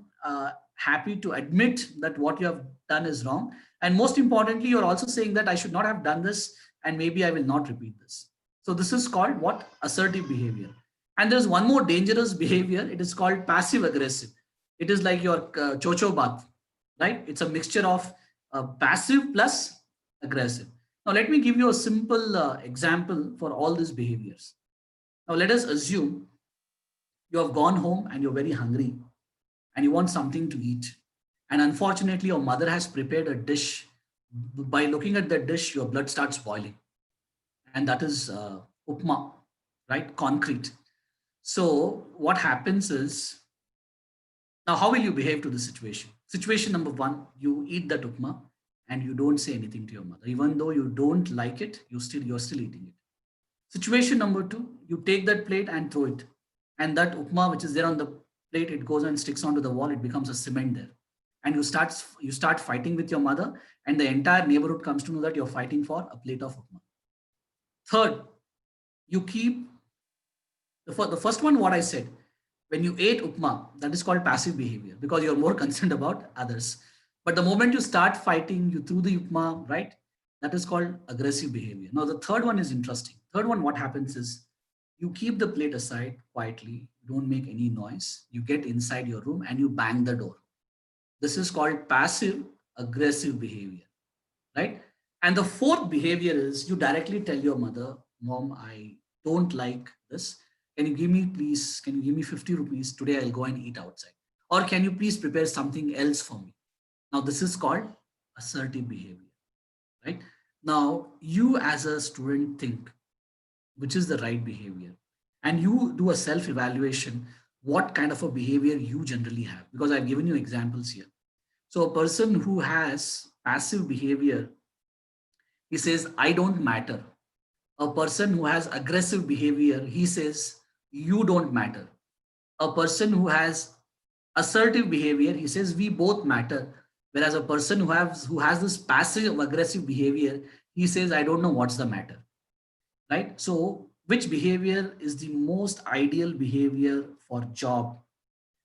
happy to admit that what you have done is wrong. And most importantly, you're also saying that I should not have done this and maybe I will not repeat this. So this is called what? Assertive behavior. And there's one more dangerous behavior. It is called passive aggressive. It is like your chocho bath, right? It's a mixture of passive plus aggressive. Now, let me give you a simple example for all these behaviors. Now, let us assume you have gone home and you're very hungry and you want something to eat. And unfortunately, your mother has prepared a dish. By looking at the dish, your blood starts boiling. And that is upma, right? Concrete. So, what happens is, now how will you behave to the situation? Situation number one, you eat that upma and you don't say anything to your mother. Even though you don't like it, you're still eating it. Situation number two, you take that plate and throw it. And that upma which is there on the plate, it goes and sticks onto the wall, it becomes a cement there. And you start fighting with your mother, and the entire neighborhood comes to know that you're fighting for a plate of upma. Third, you keep the first one, what I said, when you ate upma, that is called passive behavior because you're more concerned about others. But the moment you start fighting, you threw the upma, right? That is called aggressive behavior. Now, the third one is interesting. Third one, what happens is you keep the plate aside quietly, don't make any noise. You get inside your room and you bang the door. This is called passive aggressive behavior, right? And the fourth behavior is you directly tell your mother, Mom, I don't like this. Can you give me, please, can you give me 50 rupees? Today I'll go and eat outside. Or can you please prepare something else for me? Now, this is called assertive behavior, right? Now, you as a student think which is the right behavior, and you do a self evaluation what kind of a behavior you generally have, because I've given you examples here. So, a person who has passive behavior, he says, I don't matter. A person who has aggressive behavior, he says, you don't matter. A person who has assertive behavior, he says, we both matter. Whereas a person who has this passive aggressive behavior, he says, I don't know what's the matter, right? So which behavior is the most ideal behavior for job?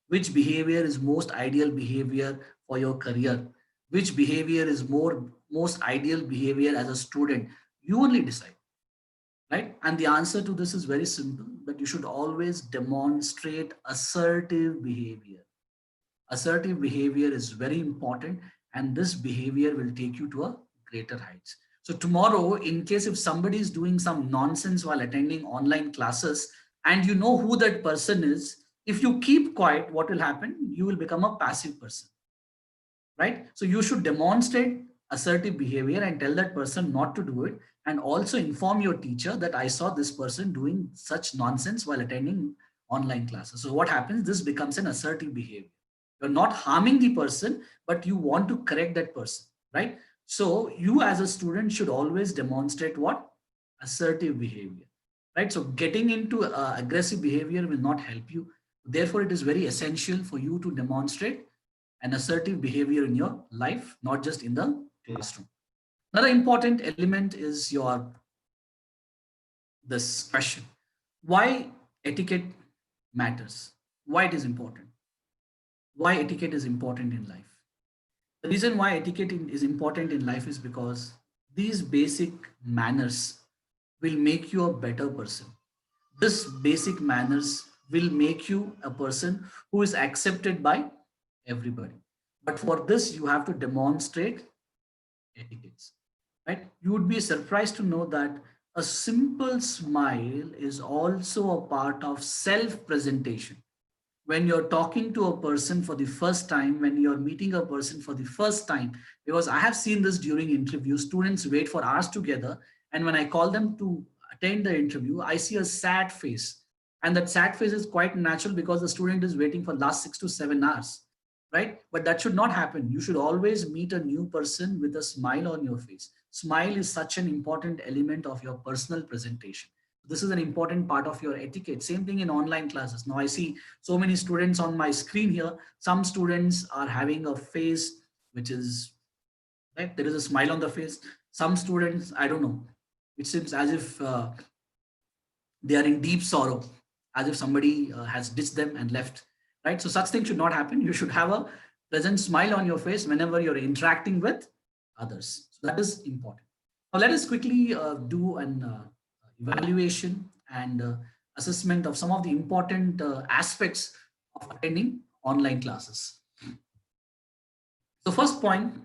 Which behavior is most ideal behavior for your career? Which behavior is most ideal behavior as a student? You only decide, right? And the answer to this is very simple, that you should always demonstrate assertive behavior. Assertive behavior is very important, and this behavior will take you to a greater heights. So tomorrow, in case if somebody is doing some nonsense while attending online classes and you know who that person is, if you keep quiet, what will happen? You will become a passive person, right? So you should demonstrate assertive behavior and tell that person not to do it, and also inform your teacher that I saw this person doing such nonsense while attending online classes. So what happens? This becomes an assertive behavior. You're not harming the person, but you want to correct that person, right? So you as a student should always demonstrate what? Assertive behavior, right? So getting into aggressive behavior will not help you. Therefore, it is very essential for you to demonstrate an assertive behavior in your life, not just in the classroom. Another important element is your this question: why etiquette matters? Why it is important? Why etiquette is important in life? The reason why is important in life is because these basic manners will make you a better person. This basic manners will make you a person who is accepted by everybody. But for this, you have to demonstrate etiquettes, right? You would be surprised to know that a simple smile is also a part of self presentation. When you're talking to a person for the first time, when you're meeting a person for the first time, because I have seen this during interviews, students wait for hours together, and when I call them to attend the interview, I see a sad face. And that sad face is quite natural because the student is waiting for last 6 to 7 hours, right? But that should not happen. You should always meet a new person with a smile on your face. Smile is such an important element of your personal presentation. This is an important part of your etiquette. Same thing in online classes. Now I see so many students on my screen here. Some students are having a face which is, right, there is a smile on the face. Some students, I don't know, it seems as if they are in deep sorrow, as if somebody has ditched them and left, right? So such things should not happen. You should have a pleasant smile on your face whenever you're interacting with others. So that is important. Now let us quickly do an evaluation and assessment of some of the important aspects of attending online classes. So first point,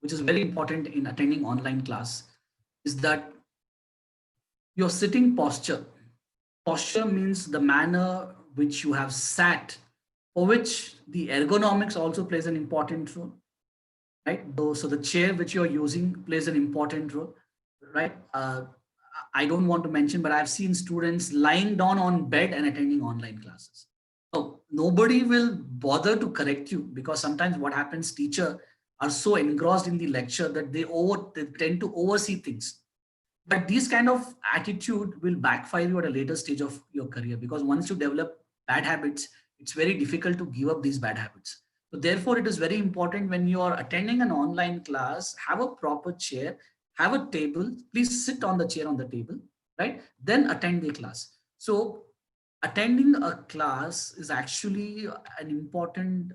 which is very important in attending online class, is that your sitting posture. Posture means the manner which you have sat, for which the ergonomics also plays an important role, right? Though, so the chair which you're using plays an important role, right? I don't want to mention, but I've seen students lying down on bed and attending online classes. So nobody will bother to correct you, because sometimes what happens, teacher are so engrossed in the lecture that they tend to oversee things. But these kind of attitude will backfire you at a later stage of your career, because once you develop bad habits, it's very difficult to give up these bad habits. So therefore, it is very important when you are attending an online class, have a proper chair, have a table, please sit on the chair on the table, right? Then attend the class. So attending a class is actually an important,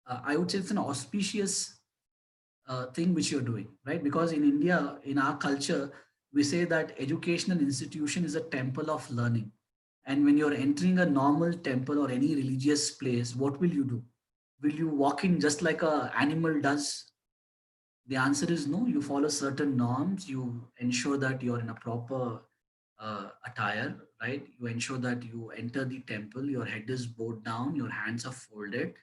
I would say it's an auspicious thing which you're doing, right? Because in India, in our culture, we say that educational institution is a temple of learning. And when you're entering a normal temple or any religious place, what will you do? Will you walk in just like a animal does? The answer is no. You follow certain norms. You ensure that you're in a proper attire, right? You ensure that you enter the temple, your head is bowed down, your hands are folded,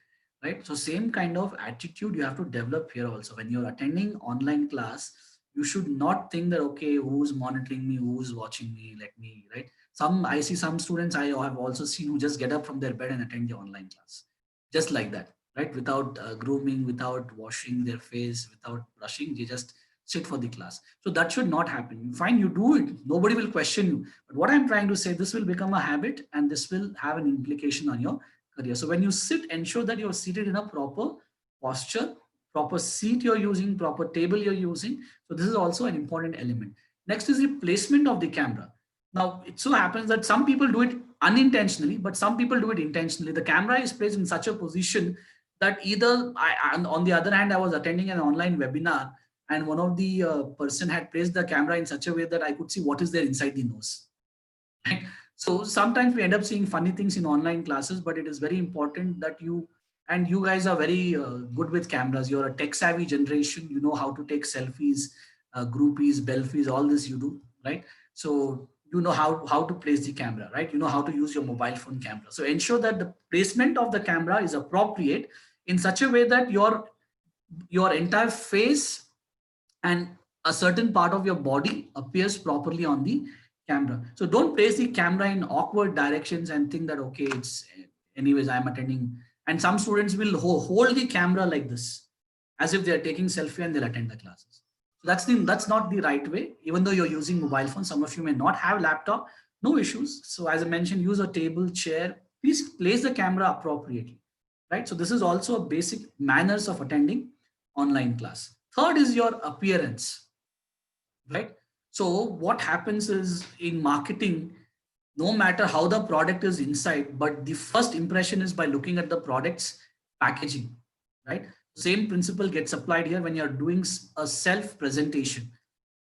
right? So same kind of attitude you have to develop here also. When you're attending online class, you should not think that, okay, who's monitoring me, who's watching me, let me, right? I see some students I have also seen who just get up from their bed and attend the online class. Just like that, right? Without grooming, without washing their face, without brushing, they just sit for the class. So that should not happen. Fine, you do it. Nobody will question you. But what I'm trying to say, this will become a habit and this will have an implication on your career. So when you sit, ensure that you're seated in a proper posture, proper seat you're using, proper table you're using. So this is also an important element. Next is the placement of the camera. Now, it so happens that some people do it unintentionally, but some people do it intentionally. The camera is placed in such a position that either, and on the other hand, I was attending an online webinar, and one of the person had placed the camera in such a way that I could see what is there inside the nose. Right? So sometimes we end up seeing funny things in online classes, but it is very important that you guys are very good with cameras. You're a tech savvy generation. You know how to take selfies, groupies, belfies, all this you do, right? So you know how to place the camera, right? You know how to use your mobile phone camera. So ensure that the placement of the camera is appropriate in such a way that your entire face and a certain part of your body appears properly on the camera. So don't place the camera in awkward directions and think that, okay, it's anyways, I'm attending. And some students will hold the camera like this, as if they're taking selfie and they'll attend the classes. So that's not the right way. Even though you're using mobile phone, some of you may not have laptop, no issues. So as I mentioned, use a table, chair, please place the camera appropriately, right? So this is also a basic manners of attending online class. Third is your appearance, right? So what happens is in marketing, no matter how the product is inside, but the first impression is by looking at the product's packaging, right? Same principle gets applied here when you're doing a self presentation,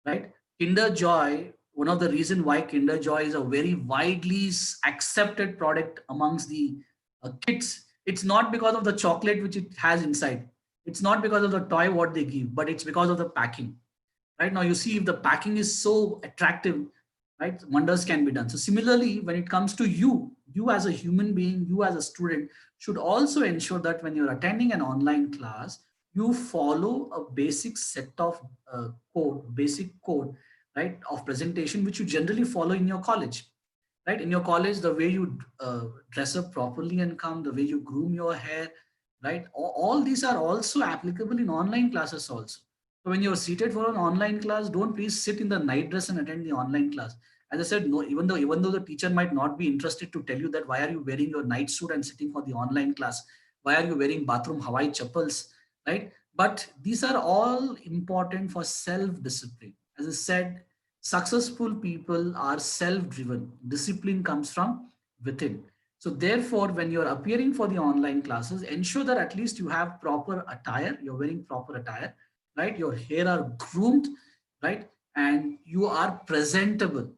right? Kinder Joy, one of the reason why Kinder Joy is a very widely accepted product amongst the kids, it's not because of the chocolate which it has inside. It's not because of the toy what they give, but it's because of the packing. Right now, you see if the packing is so attractive, right, wonders can be done. So similarly, when it comes to you as a human being, you as a student should also ensure that when you're attending an online class, you follow a basic set of basic code, right, of presentation, which you generally follow in your college. Right, in your college, the way you dress up properly and come, the way you groom your hair, right, all these are also applicable in online classes also. So when you're seated for an online class, don't please sit in the night dress and attend the online class. As I said, no, even though the teacher might not be interested to tell you that why are you wearing your night suit and sitting for the online class, why are you wearing bathroom Hawaii chappals, right? But these are all important for self discipline. As I said, successful people are self-driven. Discipline comes from within. So therefore, when you're appearing for the online classes, ensure that at least you have proper attire, you're wearing proper attire, right? Your hair are groomed, right? And you are presentable,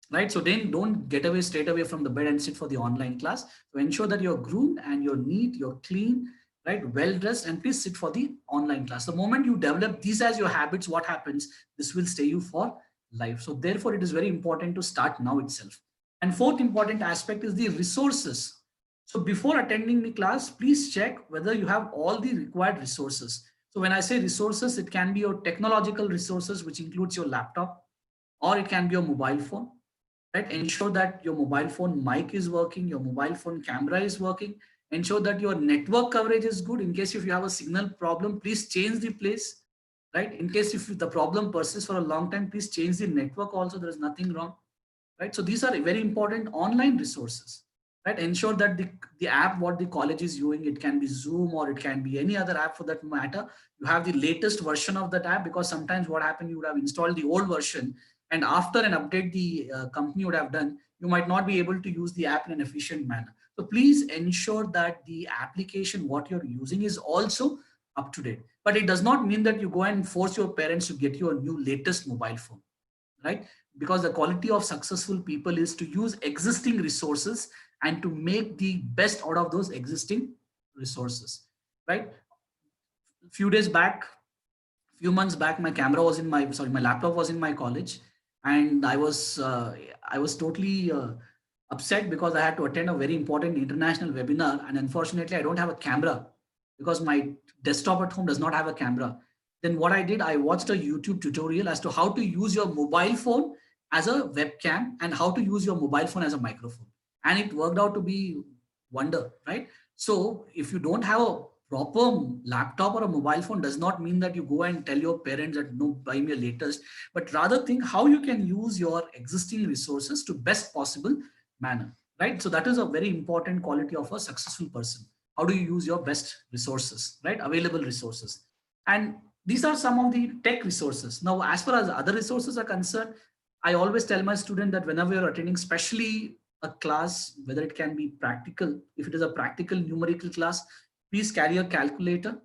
right? So then don't get away straight away from the bed and sit for the online class. So ensure that you're groomed and you're neat, you're clean, right? Well dressed, and please sit for the online class. The moment you develop these as your habits, what happens? This will stay you for life. So therefore, it is very important to start now itself. And fourth important aspect is the resources. So before attending the class, please check whether you have all the required resources. So when I say resources, it can be your technological resources, which includes your laptop, or it can be your mobile phone, right? Ensure that your mobile phone mic is working, your mobile phone camera is working. Ensure that your network coverage is good. In case if you have a signal problem, please change the place, right? In case if the problem persists for a long time, please change the network also. There is nothing wrong, right? So these are very important online resources, right? Ensure that the app what the college is using, it can be Zoom or it can be any other app for that matter. You have the latest version of that app, because sometimes what happened, you would have installed the old version, and after an update the company would have done, you might not be able to use the app in an efficient manner. So please ensure that the application what you're using is also up to date. But it does not mean that you go and force your parents to get you a new latest mobile phone, right? Because the quality of successful people is to use existing resources and to make the best out of those existing resources, right? Few days back, few months back, my camera was in my, sorry, my laptop was in my college, and I was totally upset because I had to attend a very important international webinar, and unfortunately I don't have a camera because my desktop at home does not have a camera. Then what I did, I watched a YouTube tutorial as to how to use your mobile phone as a webcam and how to use your mobile phone as a microphone, and it worked out to be wonder, right? So if you don't have a proper laptop or a mobile phone, does not mean that you go and tell your parents that no, buy me a latest, but rather think how you can use your existing resources to best possible manner, right? So that is a very important quality of a successful person. How do you use your best resources, right? Available resources. And these are some of the tech resources. Now, as far as other resources are concerned, I always tell my student that whenever you're attending, especially a class, whether it can be practical, if it is a practical numerical class, please carry a calculator.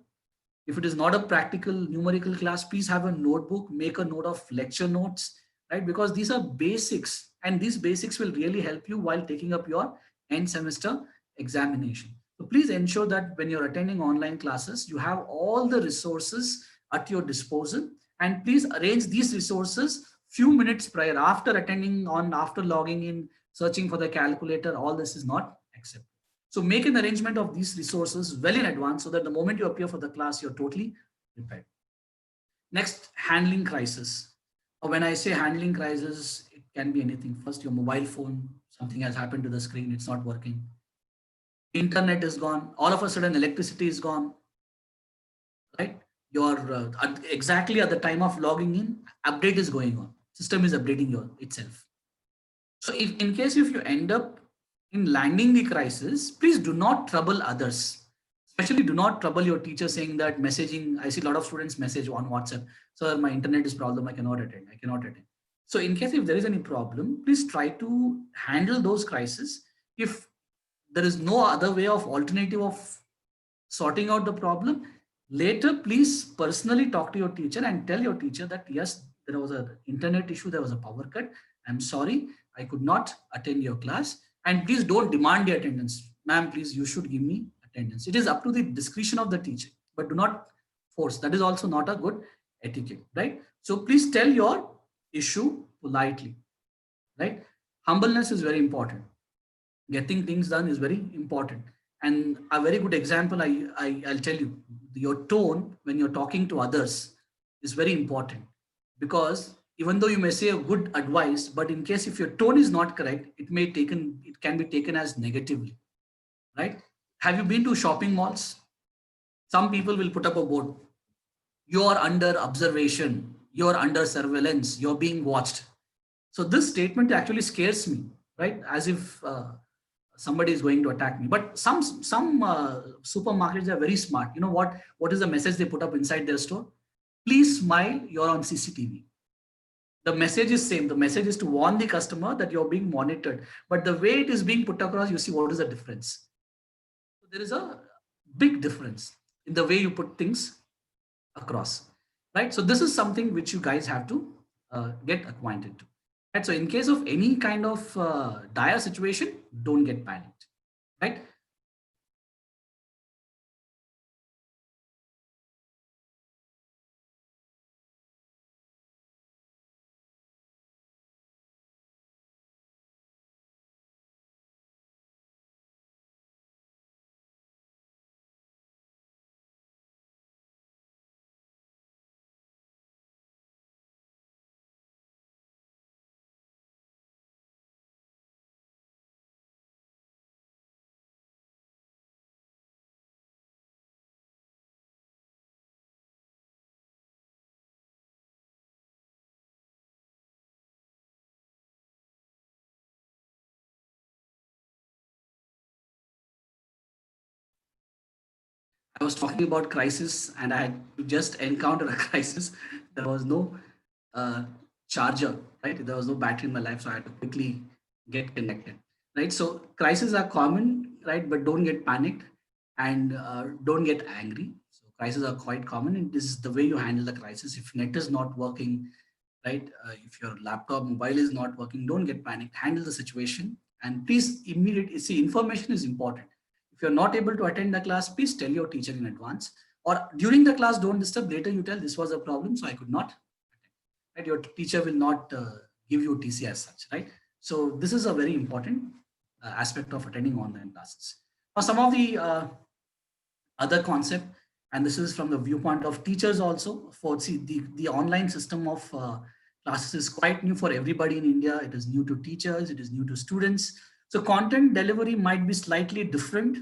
If it is not a practical numerical class, please have a notebook, make a note of lecture notes, right? Because these are basics, and these basics will really help you while taking up your end semester examination. So please ensure that when you're attending online classes, you have all the resources at your disposal, and please arrange these resources few minutes prior, after attending on, after logging in, searching for the calculator. All this is not acceptable. So make an arrangement of these resources well in advance so that the moment you appear for the class, you're totally prepared. Next, handling crisis. When I say handling crisis, it can be anything. First, your mobile phone, something has happened to the screen, it's not working. Internet is gone. All of a sudden, electricity is gone, right? Exactly at the time of logging in, update is going on. System is updating itself. So if in case if you end up in landing the crisis, please do not trouble others. Especially do not trouble your teacher saying that messaging. I see a lot of students message on WhatsApp. Sir, my internet is problem. I cannot attend. I cannot attend. So in case if there is any problem, please try to handle those crises. If there is no other way of alternative of sorting out the problem, later please personally talk to your teacher and tell your teacher that yes, there was an internet issue, there was a power cut. I'm sorry, I could not attend your class, and please don't demand the attendance. Ma'am, please, you should give me attendance. It is up to the discretion of the teacher, but do not force. That is also not a good etiquette, right? So please tell your issue politely, right? Humbleness is very important. Getting things done is very important. And a very good example, I'll tell you, your tone when you're talking to others is very important, because even though you may say a good advice, but in case if your tone is not correct, it can be taken as negatively, right? Have you been to shopping malls? Some people will put up a board: you're under observation, you're under surveillance, you're being watched. So this statement actually scares me, right? As if somebody is going to attack me. But some supermarkets are very smart. You know what is the message they put up inside their store? Please smile, you're on CCTV. The message is same. The message is to warn the customer that you're being monitored. But the way it is being put across, you see what is the difference. So there is a big difference in the way you put things across, right? So this is something which you guys have to get acquainted to. Right? So in case of any kind of dire situation, don't get panicked, right? I was talking about crisis, and I had to just encounter a crisis. There was no uh, charger, right? There was no battery in my life, so I had to quickly get connected, right? So crises are common, right? But don't get panicked, and don't get angry. So crises are quite common, and this is the way you handle the crisis. If net is not working, right? If your laptop, mobile is not working, don't get panicked. Handle the situation, and please immediately see, information is important. If you're not able to attend the class, please tell your teacher in advance, or during the class, don't disturb. Later, you tell this was a problem, so I could not attend. Right? Your teacher will not give you TC as such, right? So this is a very important aspect of attending online classes. Now, some of the other concept, and this is from the viewpoint of teachers also. For see, the online system of classes is quite new for everybody in India. It is new to teachers, it is new to students. So content delivery might be slightly different.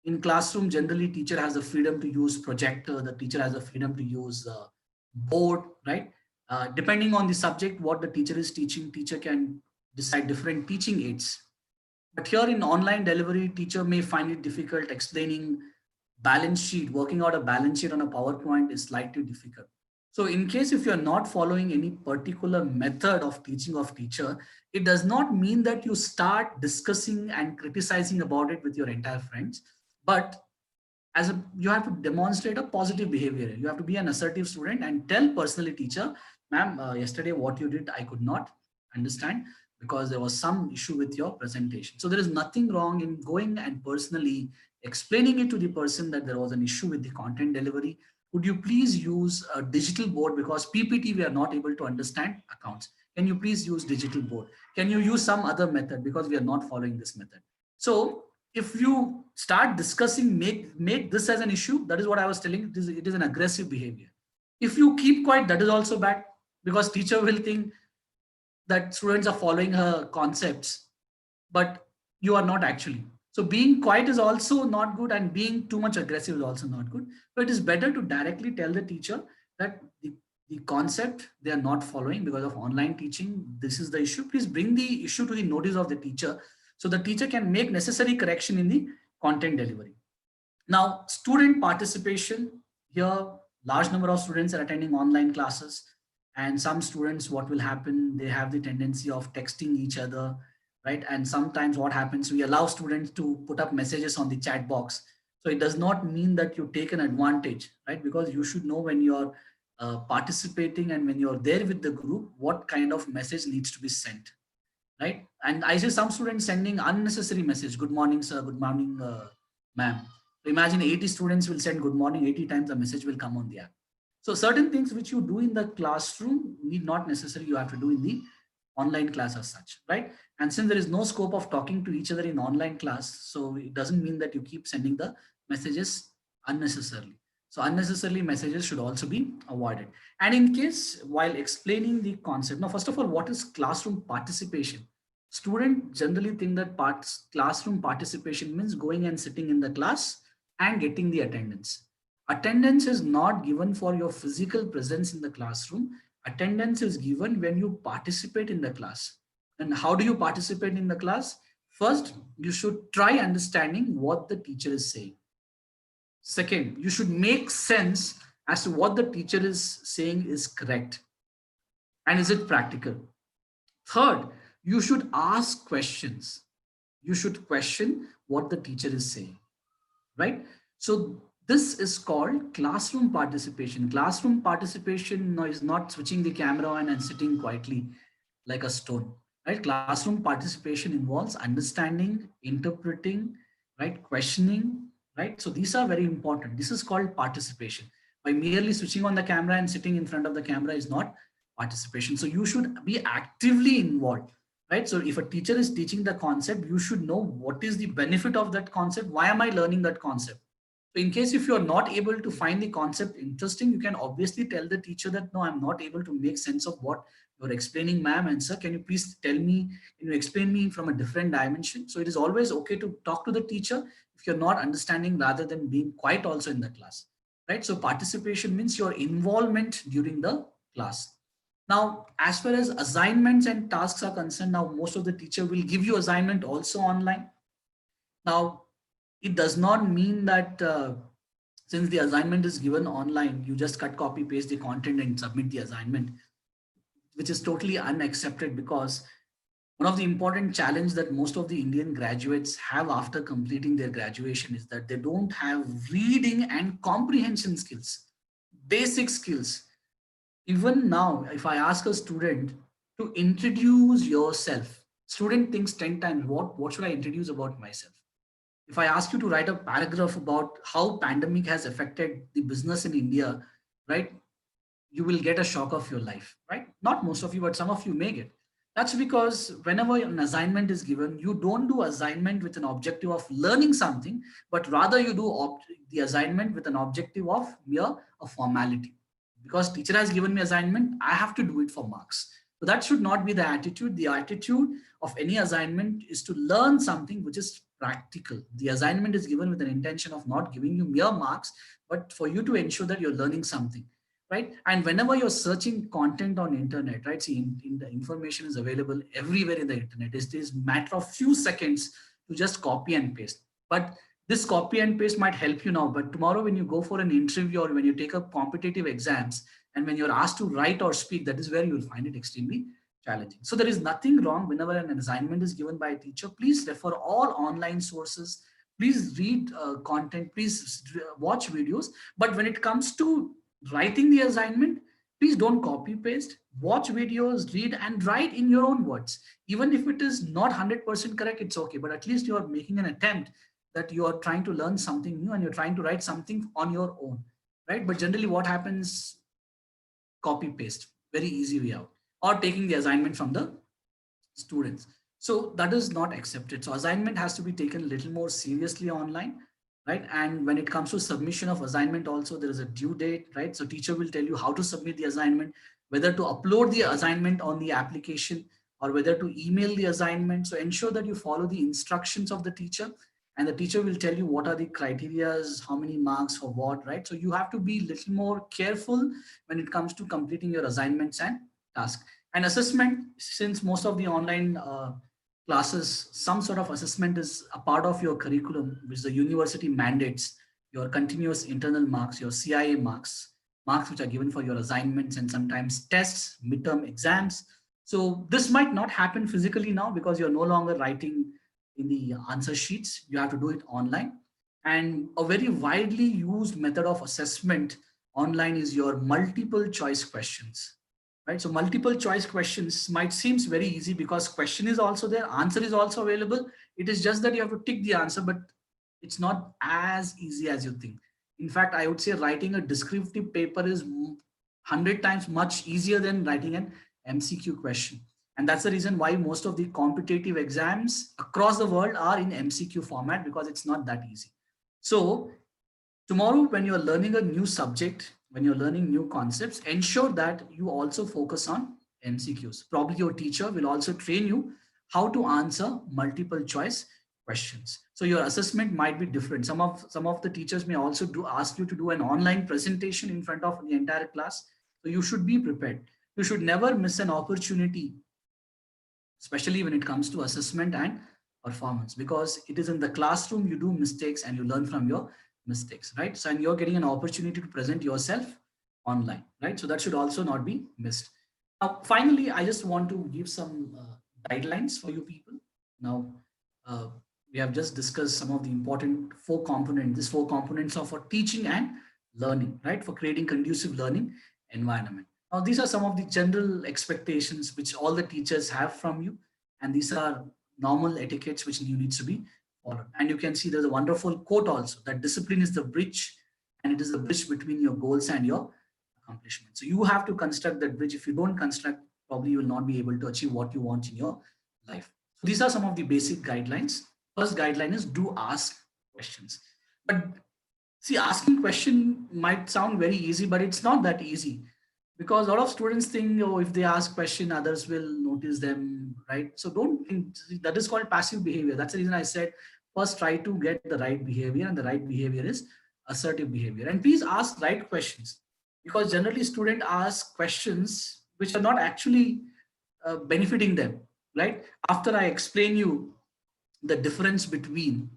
In classroom, generally teacher has the freedom to use projector, the teacher has the freedom to use board, right? Depending on the subject what the teacher is teaching, teacher can decide different teaching aids. But here in online delivery, teacher may find it difficult explaining balance sheet, working out a balance sheet on a PowerPoint is slightly difficult. So in case if you're not following any particular method of teaching of teacher, it does not mean that you start discussing and criticizing about it with your entire friends, but you have to demonstrate a positive behavior. You have to be an assertive student and tell personally teacher, ma'am, yesterday what you did I could not understand because there was some issue with your presentation. So there is nothing wrong in going and personally explaining it to the person that there was an issue with the content delivery. Could you please use a digital board, because PPT we are not able to understand accounts. Can you please use digital board? Can you use some other method because we are not following this method? So if you start discussing, make this as an issue, that is what I was telling. It is an aggressive behavior. If you keep quiet, that is also bad, because teacher will think that students are following her concepts, but you are not actually. So being quiet is also not good, and being too much aggressive is also not good. So it is better to directly tell the teacher that the concept they are not following because of online teaching. This is the issue. Please bring the issue to the notice of the teacher so the teacher can make necessary correction in the content delivery. Now, student participation here, large number of students are attending online classes, and some students, what will happen, they have the tendency of texting each other, right? And sometimes what happens, we allow students to put up messages on the chat box. So it does not mean that you take an advantage, right? Because you should know when you're participating and when you're there with the group, what kind of message needs to be sent, right? And I see some students sending unnecessary message. Good morning, sir. Good morning, ma'am. So imagine 80 students will send good morning 80 times, the message will come on the app. So certain things which you do in the classroom need not necessarily you have to do in the online class as such, right? And since there is no scope of talking to each other in online class, so it doesn't mean that you keep sending the messages unnecessarily. So unnecessarily messages should also be avoided. And in case while explaining the concept, now first of all, what is classroom participation? Students generally think that classroom participation means going and sitting in the class and getting the attendance. Attendance is not given for your physical presence in the classroom. Attendance is given when you participate in the class. And how do you participate in the class? First, you should try understanding what the teacher is saying. Second, you should make sense as to what the teacher is saying is correct. And is it practical? Third, you should ask questions. You should question what the teacher is saying, right? So this is called classroom participation. Classroom participation is not switching the camera on and sitting quietly like a stone, right? Classroom participation involves understanding, interpreting, right? Questioning, right? So these are very important. This is called participation. By merely switching on the camera and sitting in front of the camera is not participation. So you should be actively involved, right? So if a teacher is teaching the concept, you should know what is the benefit of that concept. Why am I learning that concept? So in case if you're not able to find the concept interesting, you can obviously tell the teacher that, no, I'm not able to make sense of what you're explaining, ma'am and sir. Can you please tell me, explain me from a different dimension? So it is always okay to talk to the teacher if you're not understanding, rather than being quiet also in the class, right? So participation means your involvement during the class. Now, as far as assignments and tasks are concerned, now most of the teacher will give you assignment also online. Now, it does not mean that since the assignment is given online, you just cut, copy, paste the content and submit the assignment, which is totally unaccepted, because one of the important challenge that most of the Indian graduates have after completing their graduation is that they don't have reading and comprehension skills, basic skills. Even now, if I ask a student to introduce yourself, student thinks 10 times, what should I introduce about myself? If I ask you to write a paragraph about how pandemic has affected the business in India, right, you will get a shock of your life, right? Not most of you, but some of you may get. That's because whenever an assignment is given, you don't do assignment with an objective of learning something, but rather you do the assignment with an objective of mere a formality. Because teacher has given me assignment, I have to do it for marks. So that should not be the attitude. The attitude of any assignment is to learn something which is practical. The assignment is given with an intention of not giving you mere marks, but for you to ensure that you're learning something, right? And whenever you're searching content on internet, right? See, in the information is available everywhere in the internet. It is matter of few seconds to just copy and paste. But This copy and paste might help you now, but tomorrow when you go for an interview or when you take up competitive exams and when you're asked to write or speak, that is where you'll find it extremely challenging. So there is nothing wrong whenever an assignment is given by a teacher. Please refer all online sources. Please read content. Please watch videos. But when it comes to writing the assignment, please don't copy paste. Watch videos, read, and write in your own words. Even if it is not 100% correct, it's okay. But at least you are making an attempt that you are trying to learn something new and you're trying to write something on your own, right? But generally, what happens? Copy paste, very easy way out, or taking the assignment from the students. So that is not accepted. So assignment has to be taken a little more seriously online, right? And when it comes to submission of assignment also, there is a due date, right? So teacher will tell you how to submit the assignment, whether to upload the assignment on the application or whether to email the assignment. So ensure that you follow the instructions of the teacher, and the teacher will tell you what are the criterias, how many marks for what, right? So you have to be a little more careful when it comes to completing your assignments and tasks. And assessment, since most of the online classes, some sort of assessment is a part of your curriculum, which the university mandates, your continuous internal marks, your CIA marks, marks which are given for your assignments and sometimes tests, midterm exams. So this might not happen physically now because you're no longer writing in the answer sheets. You have to do it online. And a very widely used method of assessment online is your multiple choice questions, right? So multiple choice questions might seems very easy because question is also there, answer is also available. It is just that you have to tick the answer, but it's not as easy as you think. In fact, I would say writing a descriptive paper is 100 times much easier than writing an MCQ question. And that's the reason why most of the competitive exams across the world are in MCQ format, because it's not that easy. So tomorrow, when you're learning a new subject, when you're learning new concepts, ensure that you also focus on MCQs. Probably your teacher will also train you how to answer multiple choice questions. So your assessment might be different. Some of the teachers may also ask you to do an online presentation in front of the entire class. So you should be prepared. You should never miss an opportunity, especially when it comes to assessment and performance, because it is in the classroom you do mistakes and you learn from your mistakes, right? So, and you're getting an opportunity to present yourself online, right? So that should also not be missed. Now, finally, I just want to give some guidelines for you people. Now, uh, we have just discussed some of the important four components. These four components are for teaching and learning, right? For creating conducive learning environment. Now, these are some of the general expectations which all the teachers have from you, and these are normal etiquettes which you need to be followed. And you can see there's a wonderful quote also, that discipline is the bridge, and it is the bridge between your goals and your accomplishment. So you have to construct that bridge. If you don't construct, probably you will not be able to achieve what you want in your life. So these are some of the basic guidelines. First guideline is do ask questions. But see, asking question might sound very easy, but it's not that easy, because a lot of students think, oh, if they ask question, others will notice them, right? So don't think that is called passive behavior. That's the reason I said first try to get the right behavior, and the right behavior is assertive behavior. And please ask right questions, because generally students ask questions which are not actually benefiting them, right? After I explain you the difference between,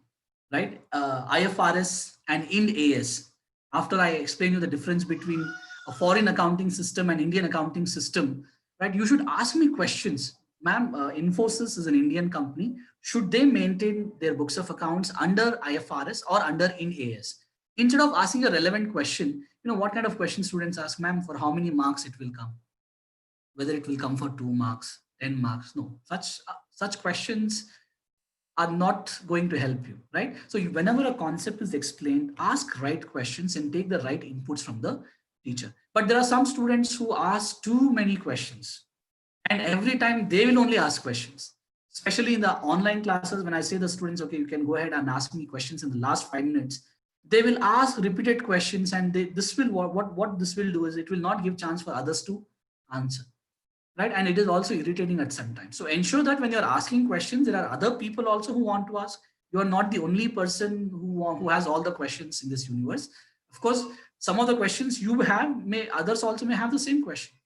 right, IFRS and Ind AS, after I explain you the difference between a foreign accounting system and Indian accounting system, right, you should ask me questions. Ma'am, Infosys is an Indian company. Should they maintain their books of accounts under IFRS or under Ind AS? Instead of asking a relevant question, what kind of question students ask, ma'am, for how many marks it will come? Whether it will come for 2 marks, 10 marks? No, such questions are not going to help you, right? So whenever a concept is explained, ask right questions and take the right inputs from the teacher. But there are some students who ask too many questions, and every time they will only ask questions, especially in the online classes. When I say the students, okay, you can go ahead and ask me questions in the last 5 minutes, they will ask repeated questions, and this will what this will do is it will not give chance for others to answer, right? And it is also irritating at some time. So ensure that when you're asking questions, there are other people also who want to ask. You are not the only person who has all the questions in this universe. Of course, some of the questions you have, may others also may have the same question,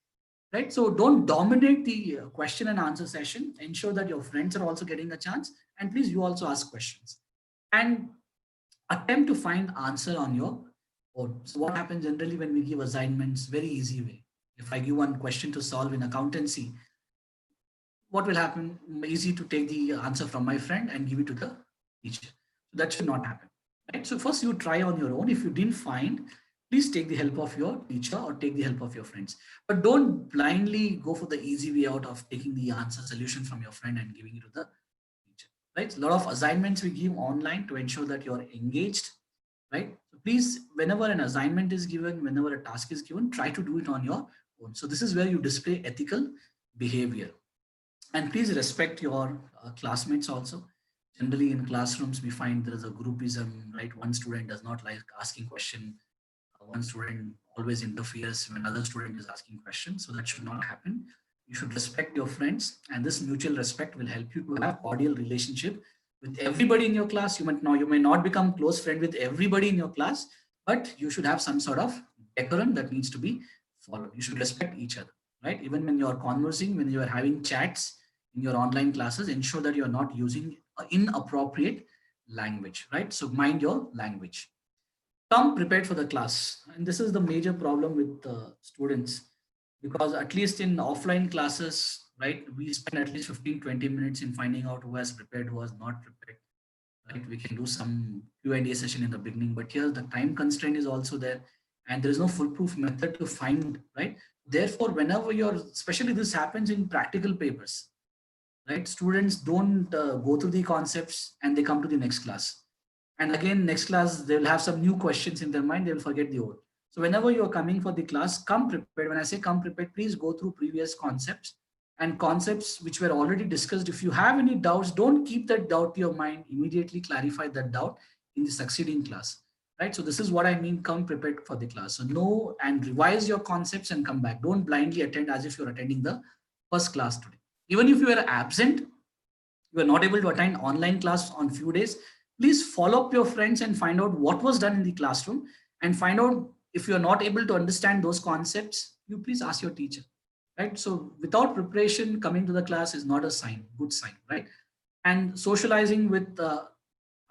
right? So don't dominate the question and answer session. Ensure that your friends are also getting a chance, and please, you also ask questions. And attempt to find answer on your own. So what happens generally when we give assignments? Very easy way. If I give one question to solve in accountancy, what will happen? Easy to take the answer from my friend and give it to the teacher. So that should not happen, right? So first you try on your own. If you didn't find, please take the help of your teacher or take the help of your friends. But don't blindly go for the easy way out of taking the answer solution from your friend and giving it to the teacher, right? A lot of assignments we give online to ensure that you're engaged, right? So please, whenever an assignment is given, whenever a task is given, try to do it on your own. So this is where you display ethical behavior. And please respect your classmates also. Generally in classrooms we find there is a groupism, right? One student does not like asking question, one student always interferes when other student is asking questions. So that should not happen. You should respect your friends, and this mutual respect will help you to have cordial relationship with everybody in your class. You may not become close friend with everybody in your class, but you should have some sort of decorum that needs to be followed. You should respect each other, right? Even when you are conversing, when you are having chats in your online classes, ensure that you are not using inappropriate language, right? So mind your language. Come prepared for the class. And this is the major problem with students, because at least in offline classes, right, we spend at least 15-20 minutes in finding out who has prepared, who has not prepared, right? We can do some Q&A session in the beginning, but here the time constraint is also there, and there is no foolproof method to find, right? Therefore, whenever you're, especially this happens in practical papers, right? Students don't go through the concepts and they come to the next class. And again, next class, they'll have some new questions in their mind, they'll forget the old. So whenever you're coming for the class, come prepared. When I say come prepared, please go through previous concepts and concepts which were already discussed. If you have any doubts, don't keep that doubt to your mind. Immediately clarify that doubt in the succeeding class, right? So this is what I mean, come prepared for the class. So know and revise your concepts and come back. Don't blindly attend as if you're attending the first class today. Even if you are absent, you are not able to attend online class on few days, please follow up your friends and find out what was done in the classroom, and find out if you are not able to understand those concepts, you please ask your teacher, right? So without preparation, coming to the class is not a good sign, right? And socializing with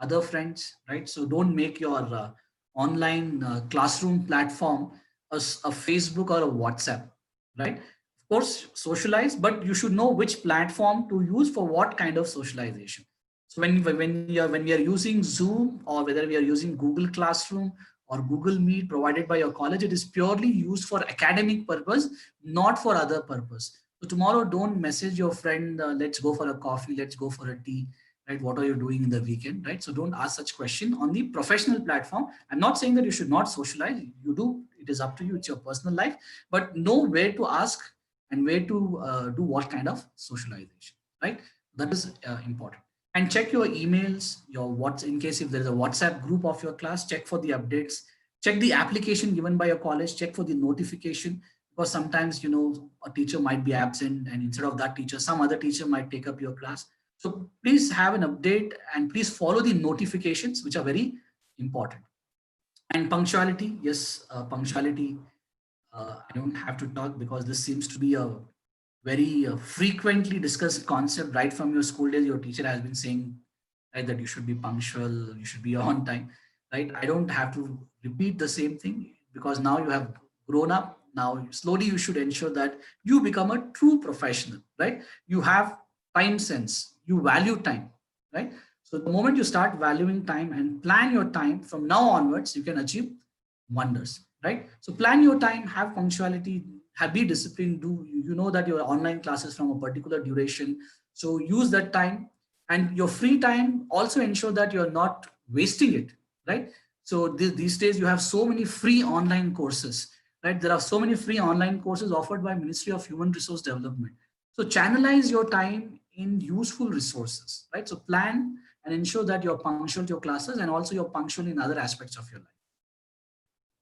other friends, right? So don't make your online classroom platform a Facebook or a WhatsApp, right? Of course, socialize, but you should know which platform to use for what kind of socialization. So when we are using Zoom, or whether we are using Google Classroom or Google Meet provided by your college, it is purely used for academic purpose, not for other purpose. So tomorrow, don't message your friend, let's go for a coffee, let's go for a tea, right? What are you doing in the weekend, right? So don't ask such question on the professional platform. I'm not saying that you should not socialize. You do. It is up to you. It's your personal life. But know where to ask and where to do what kind of socialization, right? That is important. And check your emails, your what's in case if there is a WhatsApp group of your class, check for the updates, check the application given by your college, check for the notification, because sometimes a teacher might be absent, and instead of that teacher, some other teacher might take up your class. So please have an update and please follow the notifications, which are very important. And punctuality, yes, punctuality. I don't have to talk because this seems to be a very frequently discussed concept right from your school days. Your teacher has been saying, right, that you should be punctual, you should be on time, right? I don't have to repeat the same thing because now you have grown up. Now slowly you should ensure that you become a true professional, right? You have time sense, you value time, right? So the moment you start valuing time and plan your time from now onwards, you can achieve wonders, right? So plan your time, have punctuality, have be disciplined. Do you know that your online classes from a particular duration? So use that time, and your free time also ensure that you're not wasting it, right? So these days you have so many free online courses, right? There are so many free online courses offered by Ministry of Human Resource Development. So channelize your time in useful resources, right? So plan and ensure that you're punctual to your classes, and also you're punctual in other aspects of your life.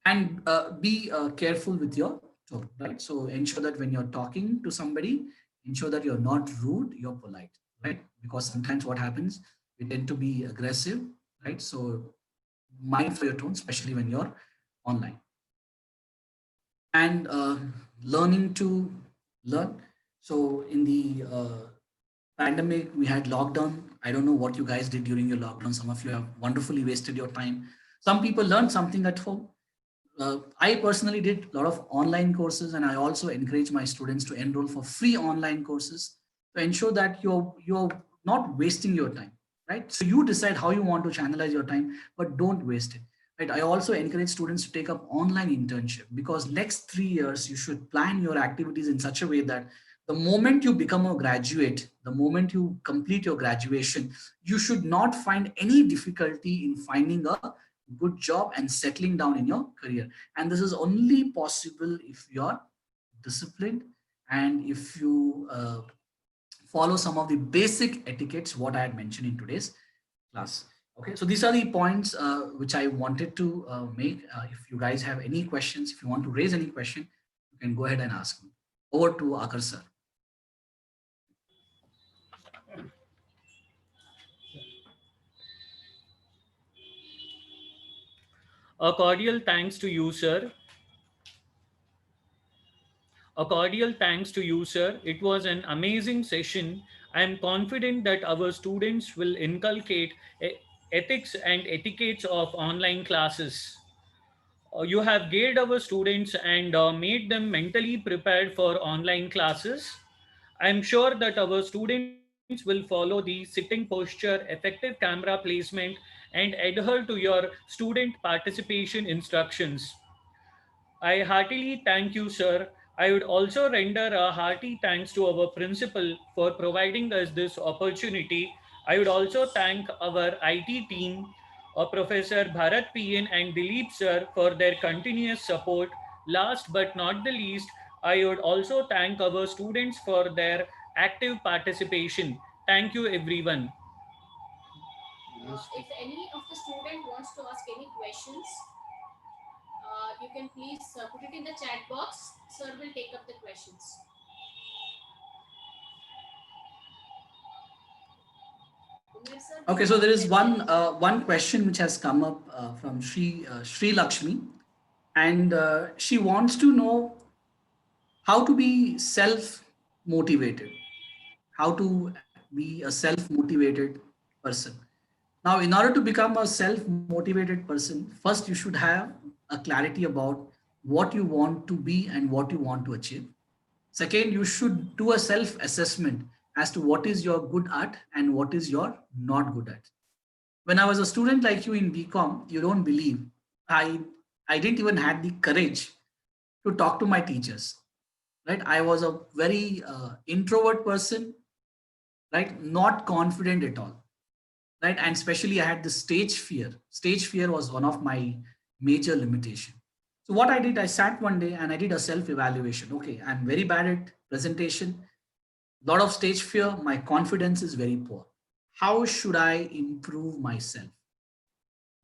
And be careful with your tone, right? So ensure that when you're talking to somebody, ensure that you're not rude, you're polite, right? Because sometimes what happens, we tend to be aggressive, right? So mind for your tone, especially when you're online. And learning to learn. So in the pandemic, we had lockdown. I don't know what you guys did during your lockdown. Some of you have wonderfully wasted your time. Some people learned something at home. I personally did a lot of online courses, and I also encourage my students to enroll for free online courses to ensure that you're not wasting your time, right? So you decide how you want to channelize your time, but don't waste it, right? I also encourage students to take up online internship, because next 3 years you should plan your activities in such a way that the moment you become a graduate, the moment you complete your graduation, you should not find any difficulty in finding a good job and settling down in your career. And this is only possible if you're disciplined, and if you follow some of the basic etiquettes what I had mentioned in today's class. Okay, so these are the points which I wanted to make. If you guys have any questions, if you want to raise any question, you can go ahead and ask me. Over to Akar sir. A cordial thanks to you, sir. A cordial thanks to you, sir. It was an amazing session. I am confident that our students will inculcate ethics and etiquettes of online classes. You have geared our students and made them mentally prepared for online classes. I am sure that our students will follow the sitting posture, effective camera placement, and adhere to your student participation instructions. I heartily thank you, sir. I would also render a hearty thanks to our principal for providing us this opportunity. I would also thank our IT team, Professor Bharat PN and Dilip sir, for their continuous support. Last but not the least, I would also thank our students for their active participation. Thank you, everyone. If any of the student wants to ask any questions, you can please put it in the chat box. Sir will take up the questions. Umer sir, Okay, so there is one question which has come up from Sri Lakshmi, and she wants to know how to be self motivated, how to be a self motivated person. Now, in order to become a self motivated person, first you should have a clarity about what you want to be and what you want to achieve. Second, you should do a self assessment as to what is your good at and what is your not good at. When I was a student like you in BCom, you don't believe, I I didn't even had the courage to talk to my teachers, right? I was a very introvert person, right? Not confident at all, right? And especially I had the stage fear. Stage fear was one of my major limitation. So what I did, I sat one day and I did a self evaluation. Okay, I'm very bad at presentation, lot of stage fear, my confidence is very poor. How should I improve myself?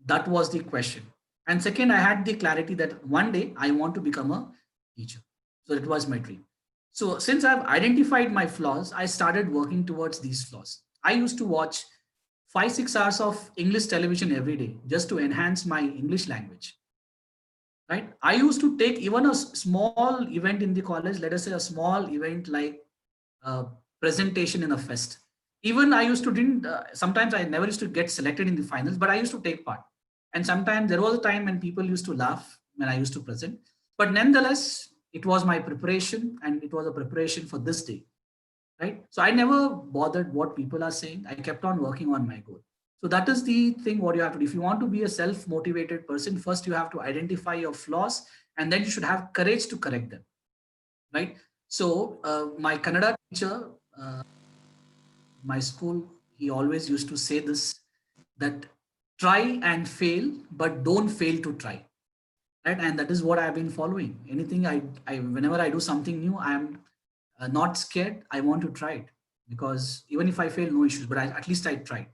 That was the question. And second, I had the clarity that one day I want to become a teacher. So it was my dream. So since I've identified my flaws, I started working towards these flaws. I used to watch 5 6 hours of English television every day just to enhance my English language. Right? I used to take even a small event in the college, let us say a small event like a presentation in a fest. Even I used to didn't. Sometimes I never used to get selected in the finals, but I used to take part. And sometimes there was a time when people used to laugh when I used to present. But nonetheless, it was my preparation, and it was a preparation for this day, right? So I never bothered what people are saying. I kept on working on my goal. So that is the thing what you have to do. If you want to be a self-motivated person, first you have to identify your flaws, and then you should have courage to correct them, right? So my Kannada teacher, uh, my school, he always used to say this, that try and fail, but don't fail to try, right? And that is what I've been following. Anything I whenever I do something new, I'm not scared. I want to try it, because even if I fail, no issues, but at least I tried,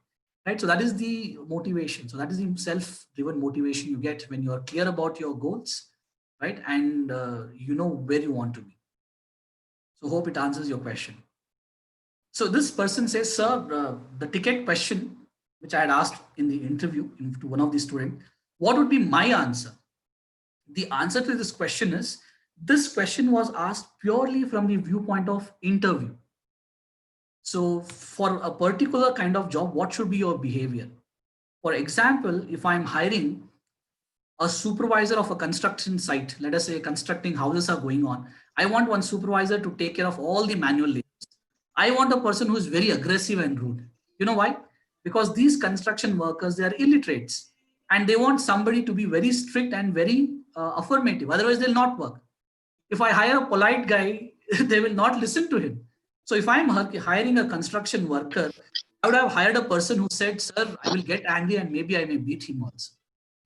right? So that is the motivation. So that is the self-driven motivation you get when you are clear about your goals, right? And you know where you want to be. So hope it answers your question. So this person says, sir, the ticket question which I had asked in the interview to one of the students, what would be my answer? The answer to this question is, this question was asked purely from the viewpoint of interview. So for a particular kind of job, what should be your behavior? For example, if I'm hiring a supervisor of a construction site, let us say constructing houses are going on, I want one supervisor to take care of all the manual labor. I want a person who is very aggressive and rude. You know why? Because these construction workers, they are illiterates and they want somebody to be very strict and very affirmative. Otherwise, they'll not work. If I hire a polite guy, they will not listen to him. So if I'm hiring a construction worker, I would have hired a person who said, sir, I will get angry and maybe I may beat him also.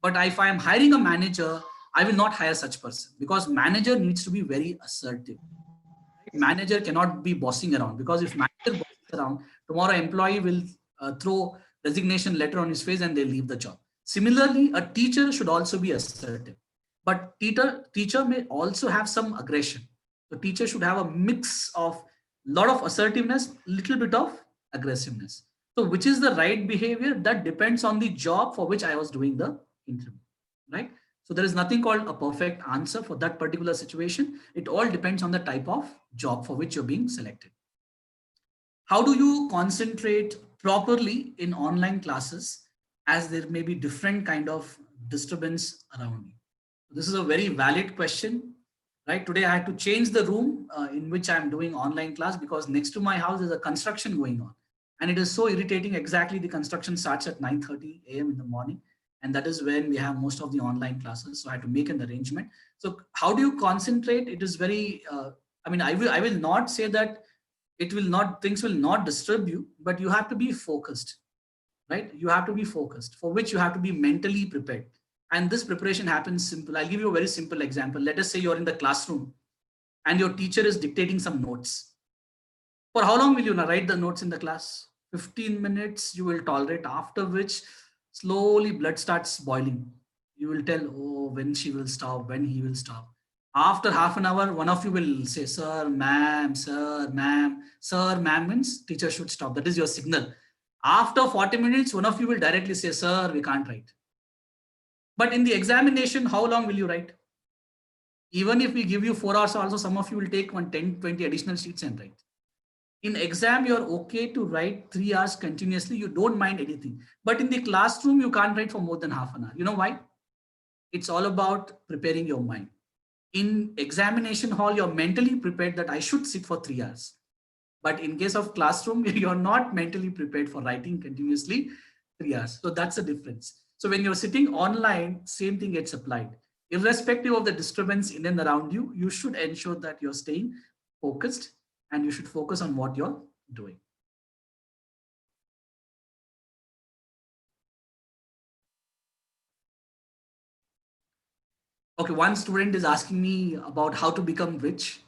But if I am hiring a manager, I will not hire such person because manager needs to be very assertive. Manager cannot be bossing around because if manager bosses around, tomorrow employee will throw resignation letter on his face and they leave the job. Similarly, a teacher should also be assertive, but teacher may also have some aggression. So teacher should have a mix of lot of assertiveness, little bit of aggressiveness. So which is the right behavior? That depends on the job for which I was doing the interview, right? So there is nothing called a perfect answer for that particular situation. It all depends on the type of job for which you're being selected. How do you concentrate properly in online classes as there may be different kind of disturbance around you? This is a very valid question, right? Today I had to change the room in which I'm doing online class because next to my house is a construction going on. And it is so irritating. Exactly, the construction starts at 9:30 a.m. in the morning. And that is when we have most of the online classes. So I had to make an arrangement. So how do you concentrate? It is very, I will not say that things will not disturb you, but you have to be focused, right? You have to be focused, for which you have to be mentally prepared. And this preparation happens simple. I'll give you a very simple example. Let us say you're in the classroom and your teacher is dictating some notes. For how long will you write the notes in the class? 15 minutes you will tolerate, after which slowly blood starts boiling. You will tell, oh, when she will stop, when he will stop. After half an hour, one of you will say, sir, ma'am, sir, ma'am. Sir, ma'am means teacher should stop. That is your signal. After 40 minutes, one of you will directly say, sir, we can't write. But in the examination, how long will you write? Even if we give you 4 hours also, some of you will take 10, 20 additional sheets and write. In exam, you're okay to write 3 hours continuously. You don't mind anything. But in the classroom, you can't write for more than half an hour. You know why? It's all about preparing your mind. In examination hall, you're mentally prepared that I should sit for 3 hours. But in case of classroom, you're not mentally prepared for writing continuously 3 hours. So that's the difference. So when you're sitting online, same thing gets applied. Irrespective of the disturbance in and around you, you should ensure that you're staying focused and you should focus on what you're doing. Okay, one student is asking me about how to become rich.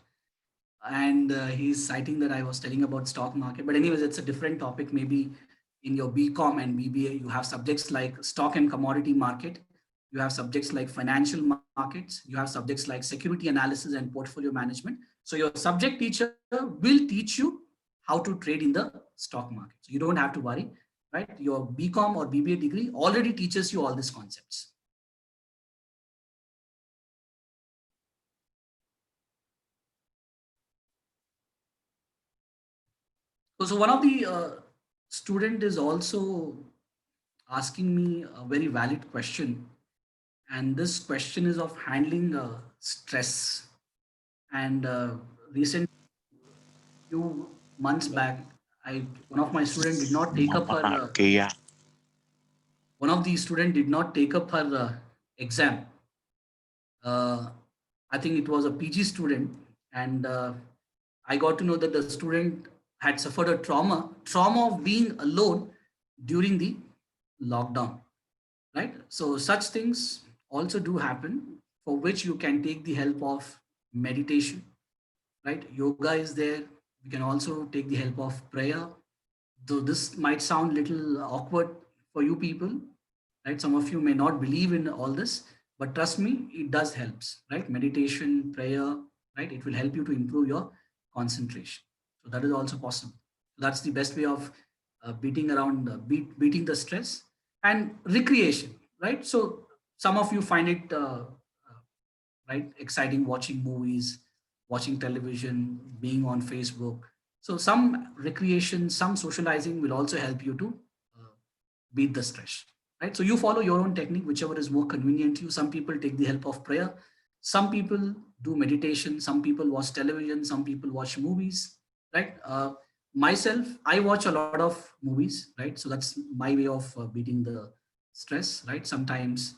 And he's citing that I was telling about stock market. But anyways, it's a different topic. Maybe in your BCom and BBA, you have subjects like stock and commodity market. You have subjects like financial markets. You have subjects like security analysis and portfolio management. So your subject teacher will teach you how to trade in the stock market. So you don't have to worry, right? Your BCom or BBA degree already teaches you all these concepts. So one of the student is also asking me a very valid question. And this question is of handling stress. And recent few months back, one of my student did not take up her, one of the student did not take up her exam. I think it was a PG student. And I got to know that the student had suffered a trauma of being alone during the lockdown, right? So such things also do happen, for which you can take the help of meditation, right? Yoga is there. You can also take the help of prayer. Though this might sound little awkward for you people, right? Some of you may not believe in all this, but trust me, it does helps, right? Meditation, prayer, right? It will help you to improve your concentration. So that is also possible. That's the best way of beating the stress. And recreation, right? So some of you find it right exciting watching movies, watching television, being on Facebook. So some recreation, some socializing will also help you to uh, beat the stress, right? So you follow your own technique, whichever is more convenient to you. Some people take the help of prayer. Some people do meditation. Some people watch television. Some people watch movies, right? Myself, I watch a lot of movies, right? So that's my way of beating the stress, right? Sometimes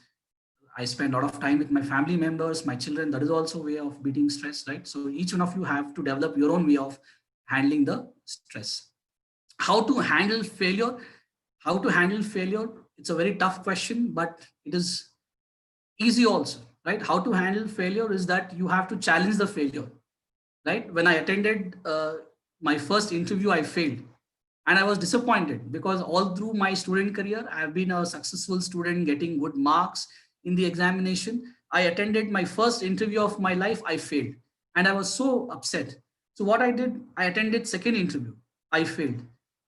I spend a lot of time with my family members, my children. That is also a way of beating stress, right? So each one of you have to develop your own way of handling the stress. How to handle failure? How to handle failure? It's a very tough question, but it is easy also, right? How to handle failure is that you have to challenge the failure, right? When I attended my first interview, I failed. And I was disappointed because all through my student career, I have been a successful student getting good marks in the examination. I attended my first interview of my life, I failed. And I was so upset. So what I did, I attended second interview, I failed.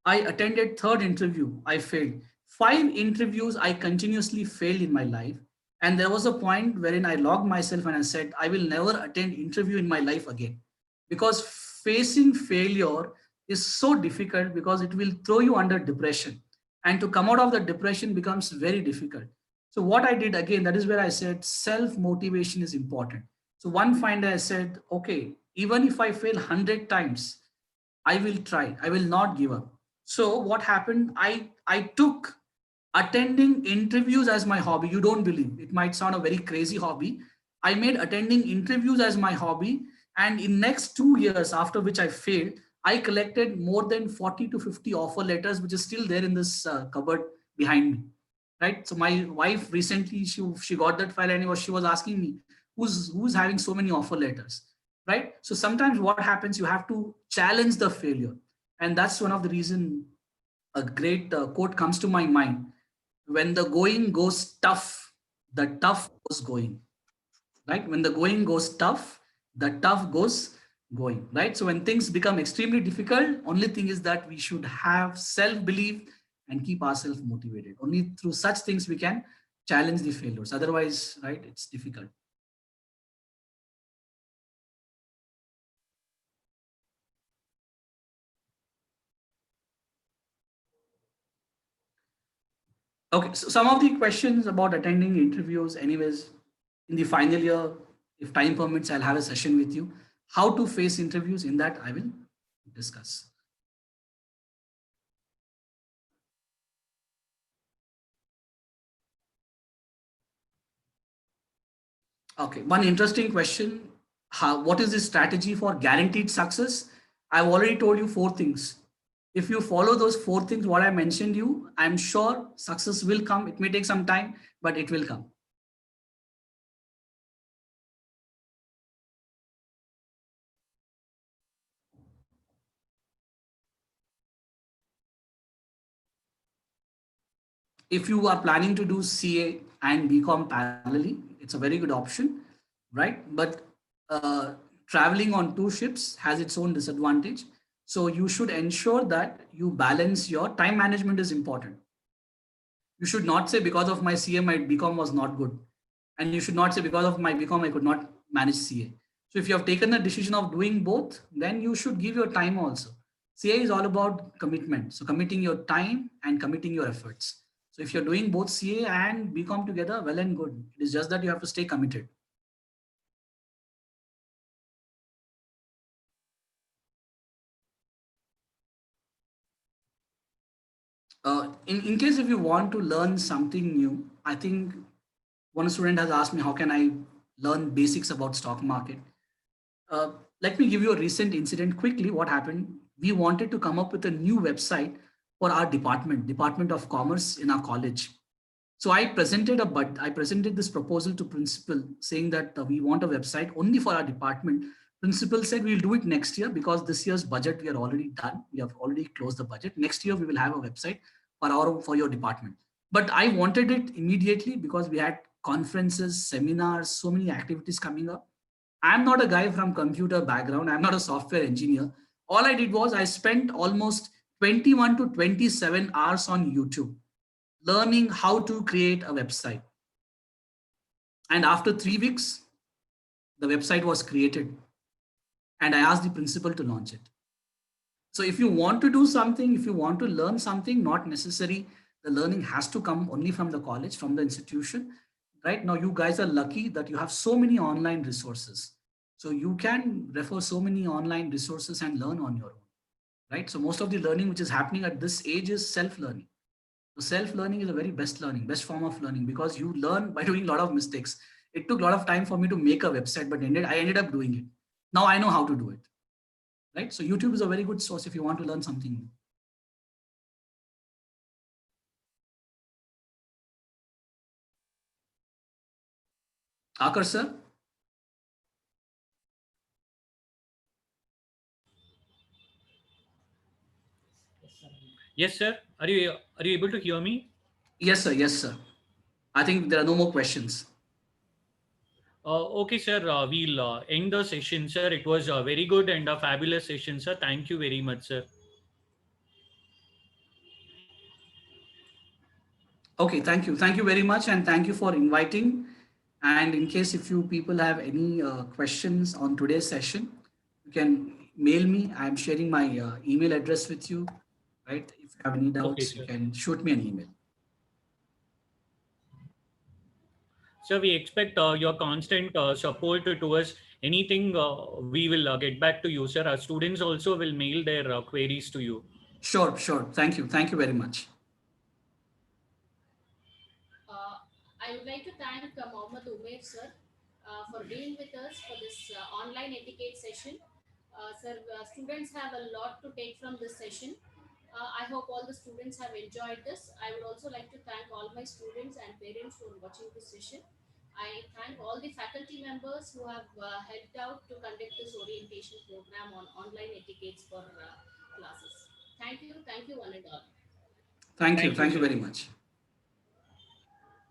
I attended third interview, I failed. Five interviews I continuously failed in my life. And there was a point wherein I logged myself and I said, I will never attend interview in my life again. Because facing failure is so difficult because it will throw you under depression. And to come out of the depression becomes very difficult. So what I did again, that is where I said self-motivation is important. So one fine day I said, okay, even if I fail 100 times, I will try. I will not give up. So what happened? I took attending interviews as my hobby. You don't believe. It might sound a very crazy hobby. I made attending interviews as my hobby. And in next 2 years, after which I failed, I collected more than 40 to 50 offer letters, which is still there in this cupboard behind me. Right. So my wife recently, she got that file and she was asking me, who's having so many offer letters, right? So sometimes what happens, you have to challenge the failure. And that's one of the reason a great quote comes to my mind. When the going goes tough, the tough goes going, right? When the going goes tough, the tough goes going, right? So when things become extremely difficult, only thing is that we should have self-belief and keep ourselves motivated. Only through such things we can challenge the failures. Otherwise, right, it's difficult. Okay, so some of the questions about attending interviews, anyways, in the final year, if time permits, I'll have a session with you. How to face interviews, in that I will discuss. Okay, one interesting question. What is the strategy for guaranteed success? I've already told you four things. If you follow those four things, what I mentioned you, I'm sure success will come. It may take some time, but it will come. If you are planning to do CA and BCom parallelly, it's a very good option, right? But uh, traveling on two ships has its own disadvantage. So you should ensure that you balance your time management is important. You should not say because of my CA, my BCom was not good. And you should not say because of my BCom, I could not manage CA. So if you have taken the decision of doing both, then you should give your time also. CA is all about commitment. So committing your time and committing your efforts. So if you're doing both CA and BCom together, well and good. It is just that you have to stay committed. In case if you want to learn something new, I think one student has asked me, how can I learn basics about stock market? Uh, Let me give you a recent incident quickly. What happened? We wanted to come up with a new website for our Department of Commerce in our college. So I presented this proposal to principal saying that we want a website only for our department. Principal said we'll do it next year because this year's budget we are already done. We have already closed the budget. Next year we will have a website for your department. But I wanted it immediately because we had conferences, seminars, so many activities coming up. I'm not a guy from computer background. I'm not a software engineer. All I did was I spent almost 21 to 27 hours on YouTube learning how to create a website. And after 3 weeks, the website was created and I asked the principal to launch it. So if you want to do something, if you want to learn something, not necessary, the learning has to come only from the college, from the institution. Right now, you guys are lucky that you have so many online resources. So you can refer so many online resources and learn on your own. Right. So most of the learning which is happening at this age is self-learning. So self-learning is a very best learning, best form of learning because you learn by doing a lot of mistakes. It took a lot of time for me to make a website, but I ended up doing it. Now I know how to do it. Right. So YouTube is a very good source if you want to learn something new. Akar sir? Yes, sir. Are you able to hear me? Yes, sir. Yes, sir. I think there are no more questions. Okay, sir. We'll end the session, sir. It was a very good and a fabulous session, sir. Thank you very much, sir. Okay, thank you. Thank you very much. And thank you for inviting. And in case if you people have any questions on today's session, you can mail me. I'm sharing my email address with you. Right. If you have any Okay, doubts, you sir. can shoot me an email. Sir, we expect your constant support to us. Anything we will get back to you, sir. Our students also will mail their queries to you. Sure, sure. Thank you. Thank you very much. Uh, I would like to thank Mohammed Umair sir for being with us for this online etiquette session. Sir, students have a lot to take from this session. I hope all the students have enjoyed this. I would also like to thank all my students and parents who are watching this session. I thank all the faculty members who have helped out to conduct this orientation program on online etiquettes for classes. Thank you one and all. Thank you. Thank you, Thank you sir. very much.